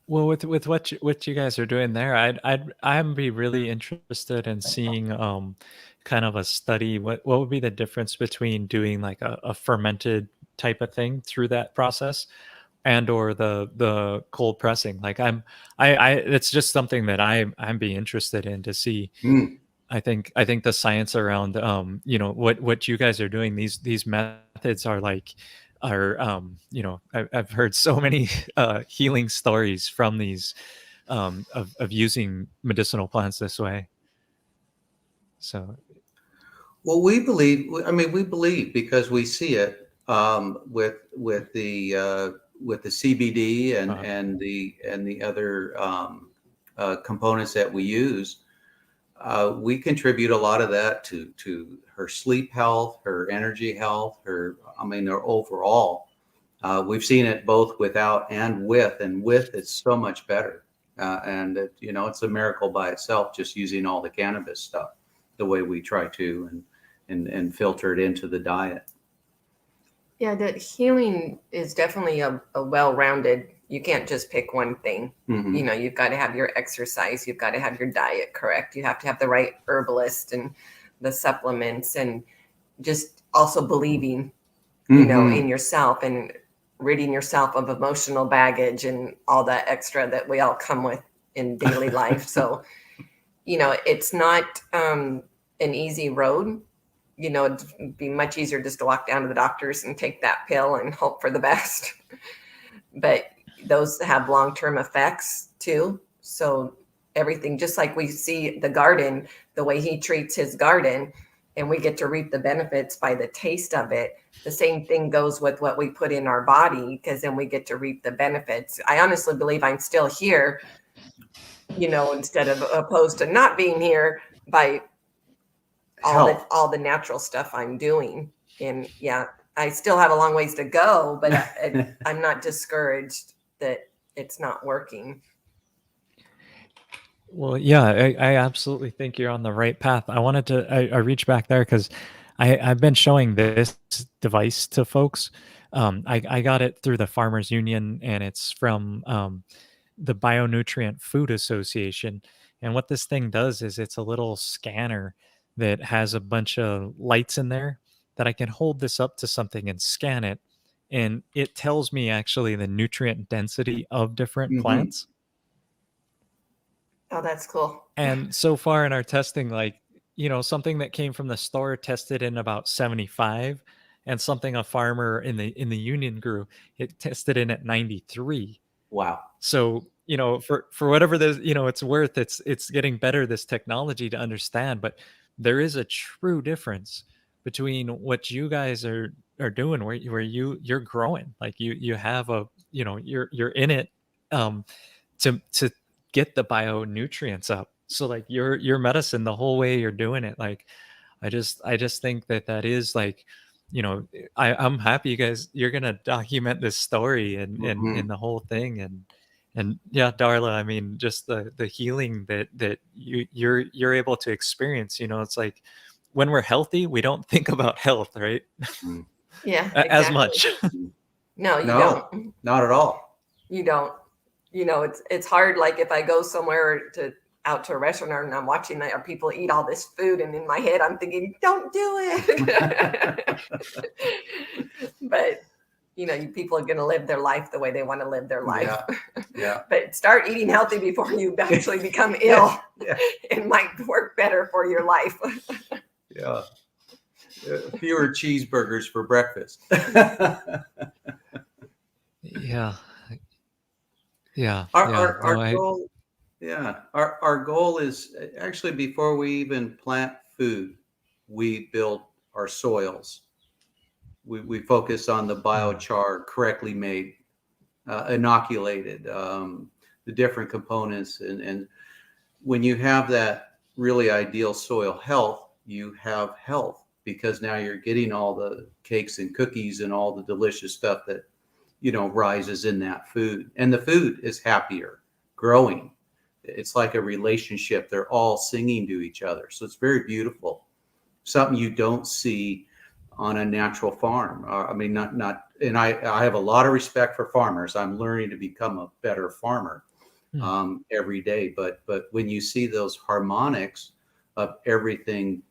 well, with what you guys are doing there, I'd be really interested in seeing kind of a study. What would be the difference between doing like a fermented type of thing through that process, and or the cold pressing? Like I it's just something that I'm be interested in to see. Hmm. I think the science around what you guys are doing, these methods are like are I've heard so many healing stories from these of using medicinal plants this way. So Well, we believe. I mean, we believe because we see it with the CBD and uh, the other components that we use. We contribute a lot of that to her sleep health, her energy health, her overall. We've seen it both without and with it's so much better. It's a miracle by itself just using all the cannabis stuff the way we try to and filter it into the diet. Yeah, the healing is definitely a well-rounded. You can't just pick one thing. Mm-hmm. You've got to have your exercise. You've got to have your diet correct. You have to have the right herbalist and the supplements, and just also believing, Mm-hmm. in yourself and ridding yourself of emotional baggage and all that extra that we all come with in daily life. So, it's not an easy road. It'd be much easier just to walk down to the doctors and take that pill and hope for the best. But those have long-term effects too. So everything, just like we see the garden, the way he treats his garden, and we get to reap the benefits by the taste of it. The same thing goes with what we put in our body, because then we get to reap the benefits. I honestly believe I'm still here, instead of opposed to not being here, by all the natural stuff I'm doing. And yeah, I still have a long ways to go, but I'm not discouraged that it's not working. Well, yeah, I absolutely think you're on the right path. I reached back there because I've been showing this device to folks. I got it through the Farmers Union, and it's from the Bionutrient Food Association. And what this thing does is it's a little scanner that has a bunch of lights in there that I can hold this up to something and scan it. And it tells me actually the nutrient density of different Mhm. plants. Oh, that's cool. And so far in our testing, like, something that came from the store tested in about 75, and something a farmer in the union grew, it tested in at 93. Wow. So, for whatever this, it's worth, it's getting better, this technology, to understand, but there is a true difference between what you guys are doing, where you're growing. Like, you have you're in it, um to get the bionutrients up. So, like, your medicine, the whole way you're doing it, like, I just think that is like, I'm happy you're gonna document this story and Mhm. the whole thing. And yeah, Darla, I mean, just the healing that you're able to experience. It's like, when we're healthy, we don't think about health, right? Mm. Yeah, As exactly. much. No, you No, don't. not at all. You don't. It's hard. Like, if I go somewhere out to a restaurant and I'm watching people eat all this food, and in my head I'm thinking, don't do it. But people are going to live their life the way they want to live their life. Yeah. Yeah. But start eating healthy before you actually become ill. Yeah. It might work better for your life. Yeah. Fewer cheeseburgers for breakfast. Yeah. Yeah. Our, Yeah. our, No, our goal, yeah, our goal is actually, before we even plant food, we build our soils. We focus on the biochar, correctly made, inoculated, the different components. And when you have that really ideal soil health, you have health, because now you're getting all the cakes and cookies and all the delicious stuff that rises in that food, and the food is happier growing. It's like a relationship. They're all singing to each other, so it's very beautiful. Something you don't see on a natural farm. I mean, not and I have a lot of respect for farmers. I'm learning to become a better farmer every day. But when you see those harmonics of everything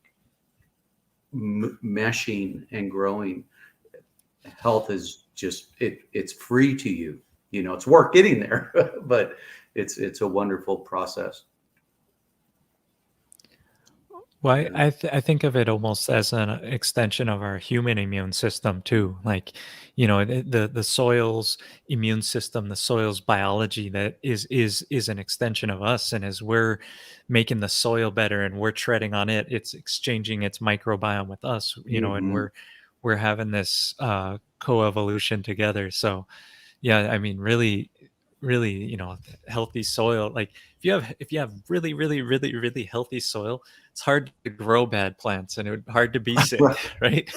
meshing and growing, health is just it's free to you. It's work getting there, but it's a wonderful process. Well, Yeah. I think of it almost as an extension of our human immune system too. Like, the soil's immune system, the soil's biology, that is an extension of us. And as we're making the soil better and we're treading on it, it's exchanging its microbiome with us. And Hmm. we're having this coevolution together. So yeah, I mean, really, really, healthy soil. Like, if you have really, really, really, really healthy soil, it's hard to grow bad plants, and it's hard to be sick, Right. right?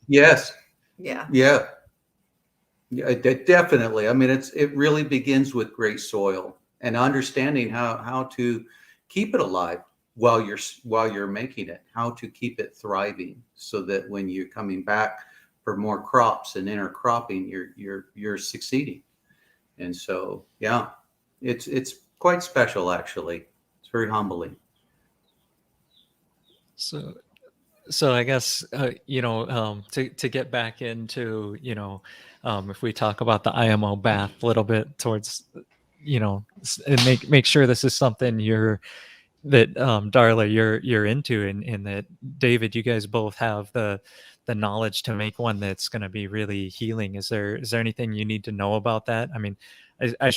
Yes. Yeah. Yeah. Yeah. Definitely. I mean, it really begins with great soil and understanding how to keep it alive while you're making it, how to keep it thriving, so that when you're coming back for more crops and intercropping, you're succeeding. And so, yeah, it's quite special, actually. It's very humbling. So, so I guess, to get back into, if we talk about the IMO bath a little bit towards, and make sure this is something that, Darla, you're into, and that, David, you guys both have the knowledge to make one that's going to be really healing. Is there anything you need to know about that? I mean, I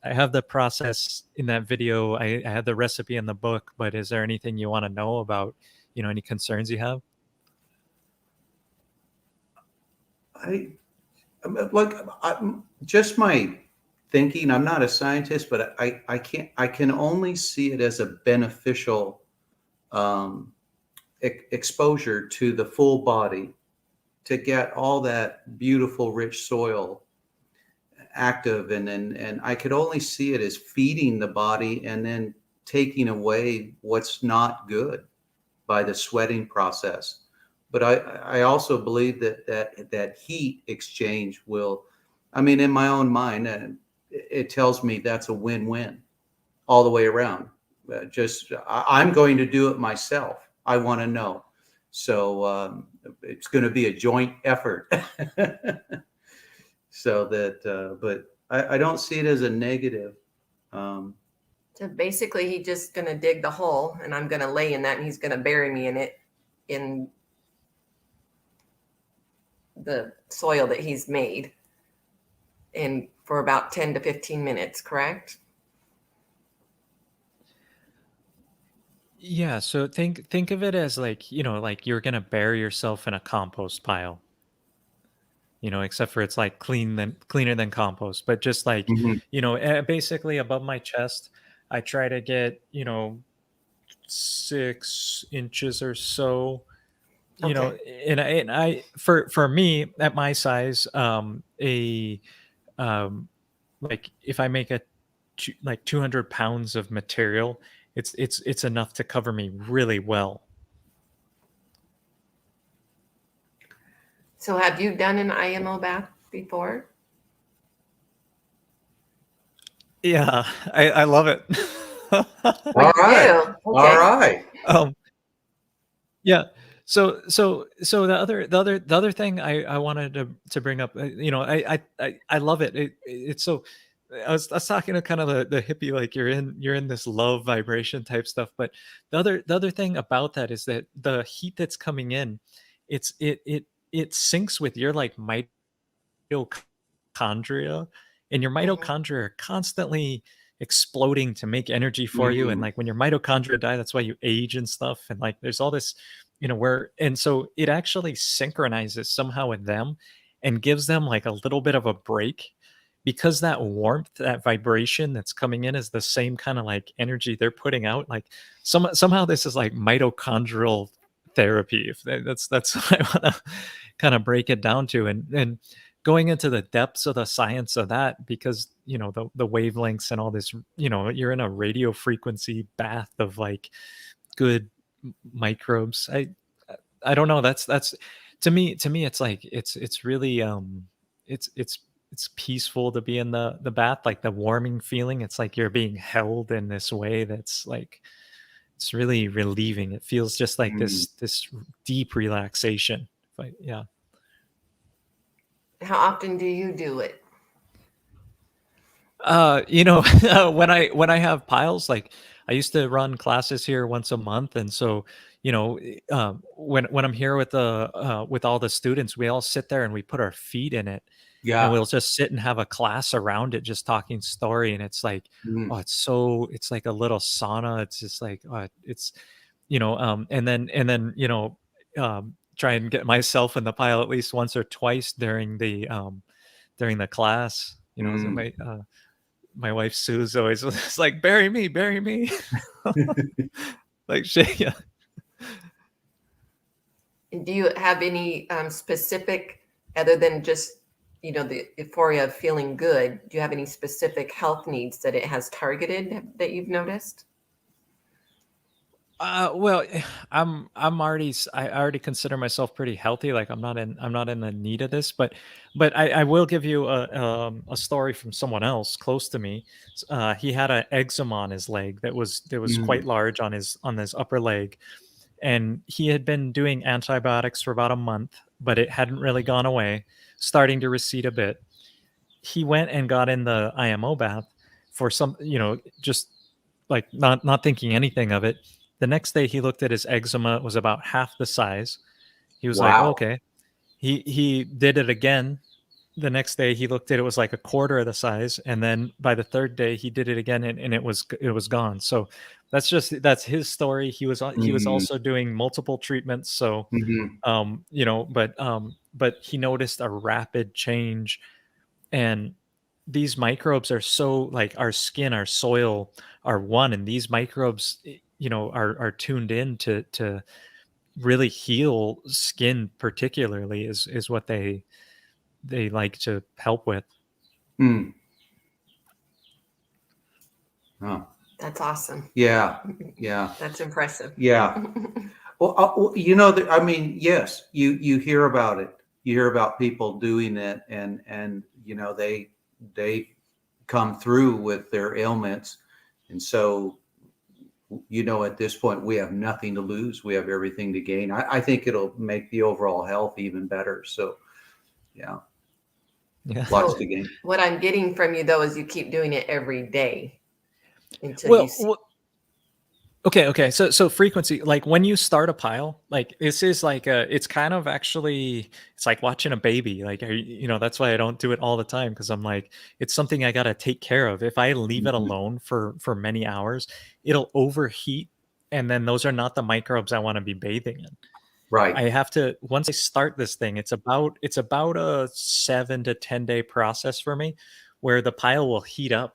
have the process in that video. I have the recipe in the book, but is there anything you want to know about, any concerns you have? I like just my thinking. I'm not a scientist, but I can only see it as a beneficial um, exposure to the full body to get all that beautiful, rich soil active, and I could only see it as feeding the body and then taking away what's not good by the sweating process. But I also believe that heat exchange will, I mean, in my own mind, it tells me that's a win-win all the way around. I'm going to do it myself. I want to know. So it's going to be a joint effort. So that, but I don't see it as a negative. Um, So basically, he's just going to dig the hole, and I'm going to lay in that, and he's going to bury me in it, in the soil that he's made, and for about 10 to 15 minutes, correct? Yeah, so think of it as like, like you're gonna bury yourself in a compost pile, except for it's like cleaner than compost, but just like, mhm. basically above my chest, I try to get, 6 inches or so, Okay. and I for me at my size, a um like if I make like 200 pounds of material, it's enough to cover me really well. So have you done an IMO bath before? Yeah, I love it. Oh, All you right. do? All Okay. right. um, yeah. So the other thing I wanted to bring up, I love it. It's so. I was talking to kind of the hippie, like you're in this love vibration type stuff, but the other thing about that is that the heat that's coming in, it syncs with your like mitochondria, and your Hmm. mitochondria are constantly exploding to make energy for you. And Mm, like when your mitochondria die, that's why you age and stuff. And like there's all this, where, and so it actually synchronizes somehow with them and gives them like a little bit of a break, because that warmth, that vibration that's coming in is the same kind of like energy they're putting out. Like somehow this is like mitochondrial therapy. If that's what I want to kind of break it down to. And going into the depths of the science of that, because the wavelengths and all this, you're in a radio frequency bath of like good microbes. I don't know, that's to me it's like it's really it's peaceful to be in the bath, like the warming feeling. It's like you're being held in this way that's like, it's really relieving. It feels just like mm. this deep relaxation. Yeah. How often do you do it? When I have piles, like I used to run classes here once a month, and so when I'm here with all the students, we all sit there and we put our feet in it, and Yeah. we'll just sit and have a class around it, just talking story. And it's like, Mm, oh, it's like a little sauna. It's just like, it's and then try and get myself in the pile at least once or twice during the class. So mm. my wife Sue's always was like, bury me. Like she, yeah. Do you have any specific, other than just, the euphoria of feeling good, do you have any specific health needs that it has targeted that you've noticed? Well, I already consider myself pretty healthy. Like I'm not in the need of this, but I will give you a story from someone else close to me. He had an eczema on his leg that was quite Mm, large on his upper leg, and he had been doing antibiotics for about a month, but it hadn't really gone away, starting to recede a bit. He went and got in the IMO bath for some, just like not thinking anything of it. The next day he looked at his eczema, it was about half the size. He was like, wow. okay. He did it again. The next day he looked at it, was like a quarter of the size, and then by the third day he did it again, and it was gone. So that's his story. He was Mm, also doing multiple treatments. So mhm. but but he noticed a rapid change. And these microbes are so, like, our skin, our soil are one, and these microbes, are tuned in to really heal skin, particularly, is what they like to help with. Hmm. Oh, That's awesome. yeah. Yeah. That's impressive. Yeah. Well, I mean, yes, you hear about it. You hear about people doing it, and they come through with their ailments, and so at this point we have nothing to lose. We have everything to gain. I think it'll make the overall health even better. So, yeah, Yeah. lots So to gain. what I'm getting from you though is you keep doing it every day until you Well, see. okay. So frequency, like when you start a pile, like this is like it's kind of actually, it's like watching a baby. Like that's why I don't do it all the time, because I'm like, it's something I gotta take care of. If I leave it Mhm. alone for many hours, it'll overheat, and then those are not the microbes I want to be bathing in. Right. I have to, once I start this thing, it's about a 7 to 10 day process for me, where the pile will heat up.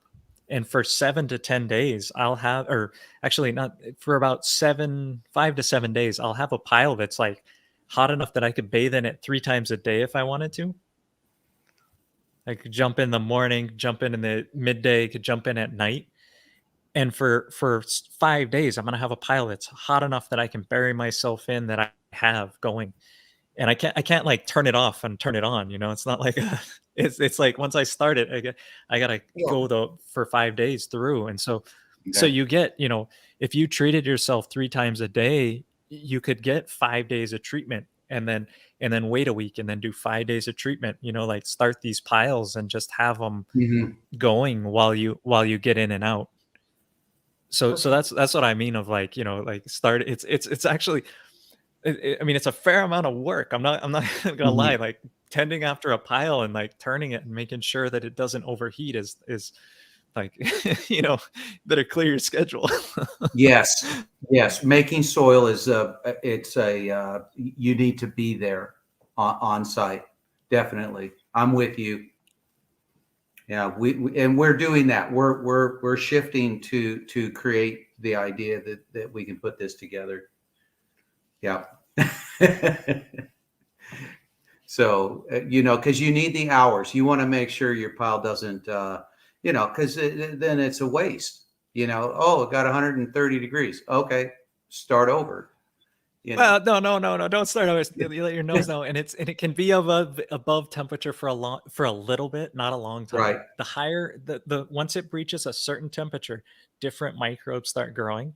And for 7 to 10 days, I'll have, or actually not, for about 5 to 7 days, I'll have a pile that's like hot enough that I could bathe in it 3 times a day if I wanted to. I could jump in the morning, jump in the midday, could jump in at night. And for 5 days, I'm gonna have a pile that's hot enough that I can bury myself in, that I have going. And I can't like turn it off and turn it on. It's not like it's like once I start it, I gotta Yeah. go for 5 days through. And so Okay. you get, if you treated yourself 3 times a day, you could get 5 days of treatment, and then wait a week and then do 5 days of treatment. Like start these piles and just have them Hmm. going while you get in and out. So Okay. that's what I mean of, like, like start. It's actually, I mean, it's a fair amount of work. I'm not gonna lie. Hmm. Like tending after a pile and like turning it and making sure that it doesn't overheat is like, better clear your schedule. Yes. Yes. Making soil is you need to be there on site. Definitely. I'm with you. Yeah, and we're doing that. We're shifting to create the idea that we can put this together. Yeah. So, because you need the hours. You want to make sure your pile doesn't, because then it's a waste. Oh, it got 130 degrees. Okay, start over. You know. Well, no, don't start over. You let your nose know, and it can be above temperature for a little bit, not a long time. Right. The higher the once it reaches a certain temperature, different microbes start growing,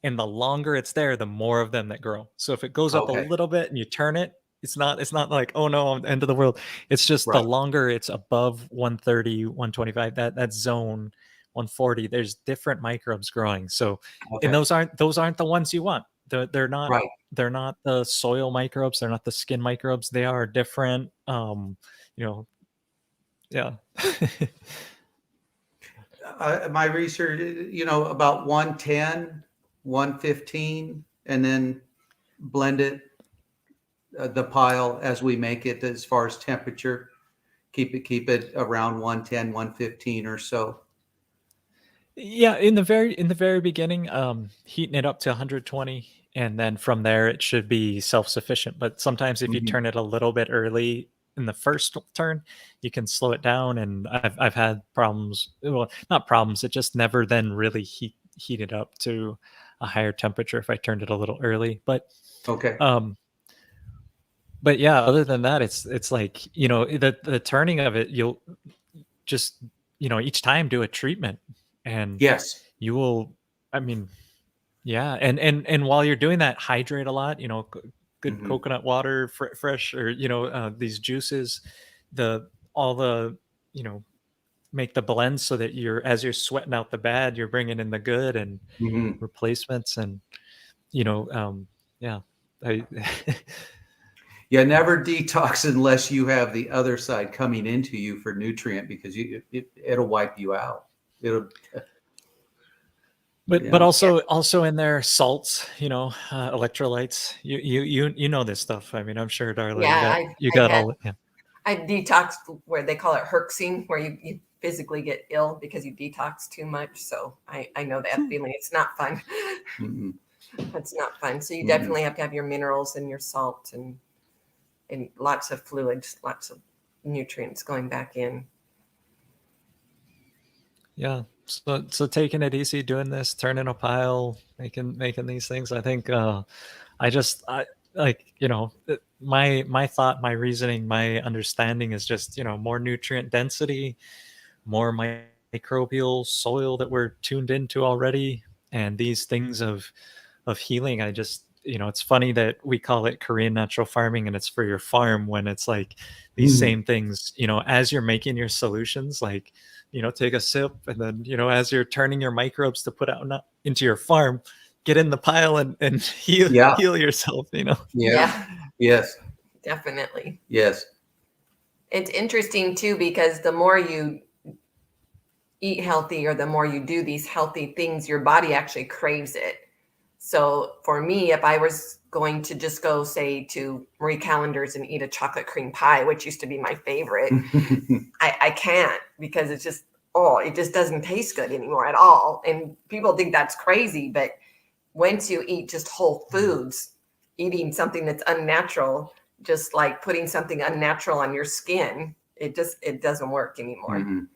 and the longer it's there, the more of them that grow. So if it goes up a Okay. little bit and you turn it, it's not like, oh no, end of the world. It's just the Right. longer it's above 130, 125, that zone, 140, there's different microbes growing. So, and Okay. those aren't the ones you want. They're not Right. they're not the soil microbes, they're not the skin microbes. They are different. You know, yeah. My research, about 110, 115, and then blend it, the pile as we make it as far as temperature. Keep it around 110, 115 or so. Yeah, in the very beginning, heating it up to 120, and then from there it should be self-sufficient. But sometimes if you Mhm. turn it a little bit early in the first turn, you can slow it down. And I've had problems. Well, not problems. It just never then really heated up to a higher temperature if I turned it a little early. Okay. Um, but yeah, other than that, it's like, the turning of it, you'll just, each time do a treatment, and Yes. you will, I mean, yeah, and while you're doing that, hydrate a lot, good Hmm. coconut water, fresh, or, these juices, the all the, you know, make the blends so that as you're sweating out the bad, you're bringing in the good and Hmm. replacements. And, yeah, I Yeah, never detox unless you have the other side coming into you for nutrient, because it'll wipe you out. It'll But Yeah. also in there salts, electrolytes. You know this stuff. I mean, I'm sure, Darla, you Yeah, got I've you I've got had all. Yeah. I've detoxed where they call it herxing, where you physically get ill because you detox too much. So I know that feeling. It's not fun. Mm-mm, It's not fun. So you mm-mm. definitely have to have your minerals and your salt and lots of fluids, lots of nutrients going back in. Yeah. So taking it easy, doing this, turning a pile, making these things. I think I like, my thought, my reasoning, my understanding is just, more nutrient density, more microbial soil that we're tuned into already, and these things of healing. I just, it's funny that we call it Korean natural farming and it's for your farm, when it's like these Mhm. same things, as you're making your solutions, like, take a sip, and then, as you're turning your microbes to put out into your farm, get in the pile and heal Yeah. heal yourself. Yeah. Yeah, Yes. definitely. Yes. It's interesting too because the more you eat healthy or the more you do these healthy things, your body actually craves it. So for me, if I was going to just go, say, to Marie Callender's and eat a chocolate cream pie, which used to be my favorite, I can't, because it's just, oh, it just doesn't taste good anymore at all. And people think that's crazy, but once you eat just whole foods, eating something that's unnatural, just like putting something unnatural on your skin, it doesn't work anymore. Mhm.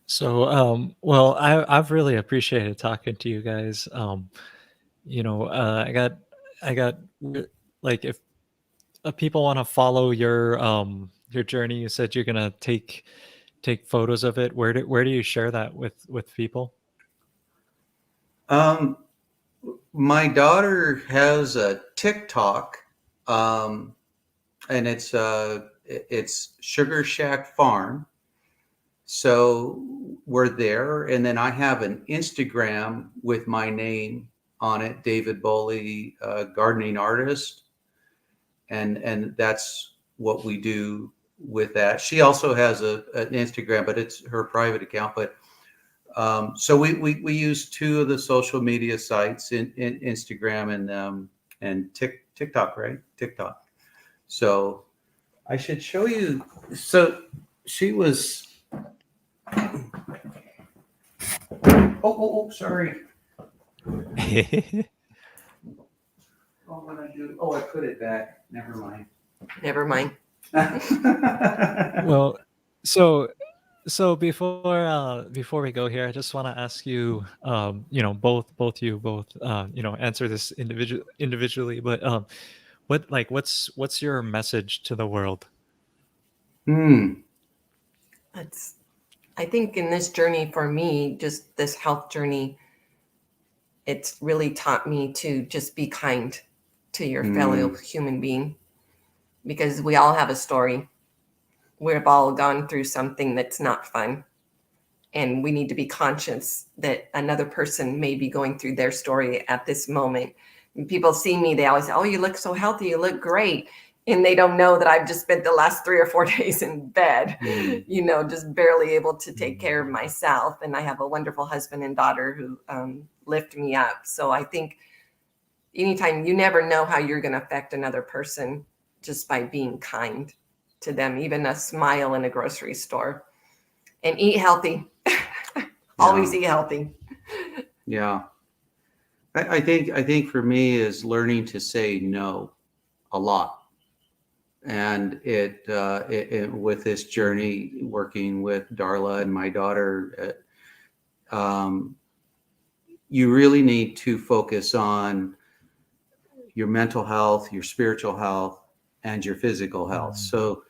So, well, I've really appreciated talking to you guys. I got like, if people want to follow your journey, you said you're gonna take photos of it. Where do you share that with people? Um, my daughter has a TikTok, um, and it's Sugar Shack Farm. So we're there, and then I have an Instagram with my name on it, David Bowley, gardening artist, and that's what we do with that. She also has an Instagram, but it's her private account. But so we use two of the social media sites in Instagram and TikTok, right? TikTok. So I should show you. So she was. Sorry. What would I do? Oh, I put it back. Never mind. Never mind. Well, so before we go here, I just want to ask you, both answer this individually, but what's your message to the world? Hmm. That's, I think in this journey for me, just this health journey, it's really taught me to just be kind to your fellow Hmm. human being, because we all have a story. We've all gone through something that's not fun. And we need to be conscious that another person may be going through their story at this moment. When people see me, they always say, "Oh, you look so healthy, you look great." And they don't know that I've just spent the last 3 or 4 days in bed, Hmm. just barely able to take care of myself. And I have a wonderful husband and daughter who lift me up. So I think anytime, you never know how you're going to affect another person just by being kind to them, even a smile in a grocery store. And eat healthy. Yeah. Always eat healthy. Yeah. I think for me is learning to say no a lot, and it with this journey working with Darla and my daughter, you really need to focus on your mental health, your spiritual health, and your physical health. Mm. So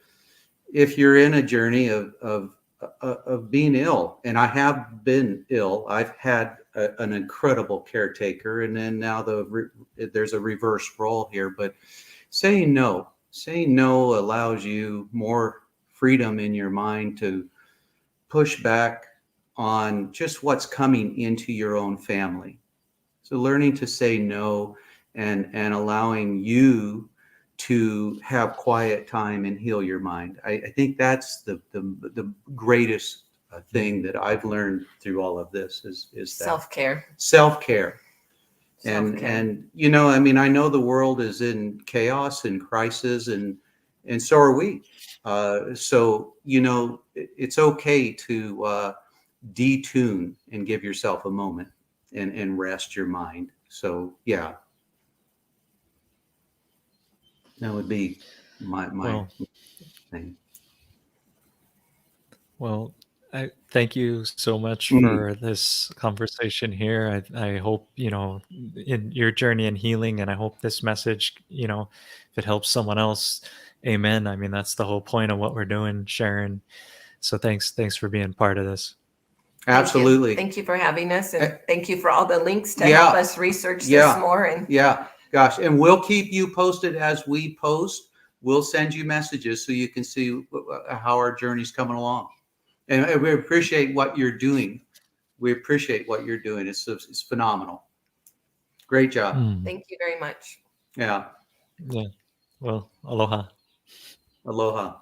if you're in a journey of being ill, and I have been ill, I've had an incredible caretaker, and then now there's a reverse role here. But saying no allows you more freedom in your mind to push back on just what's coming into your own family. So learning to say no and allowing you to have quiet time and heal your mind. I think that's the greatest thing that I've learned through all of this is that Self-care. Self-care. Self-care. And you know, I mean, I know the world is in chaos and crisis, and so are we. So you know, it's okay to detune and give yourself a moment and rest your mind. So yeah, that would be my Well, thing. well, I thank you so much Mm, for this conversation here. I hope, you know, in your journey and healing, and I hope this message, you know, if it helps someone else, amen. I mean, that's the whole point of what we're doing, sharing. So thanks for being part of this. Thank you. absolutely. Thank you for having us, Uh, and thank you for all the links to help Yeah, us research this yeah, more. And yeah. Gosh, and we'll keep you posted as we post. We'll send you messages so you can see how our journey's coming along. And we appreciate what you're doing. We appreciate what you're doing. It's phenomenal. Great job. Mm, thank you very much. Yeah. yeah. Well, aloha. Aloha.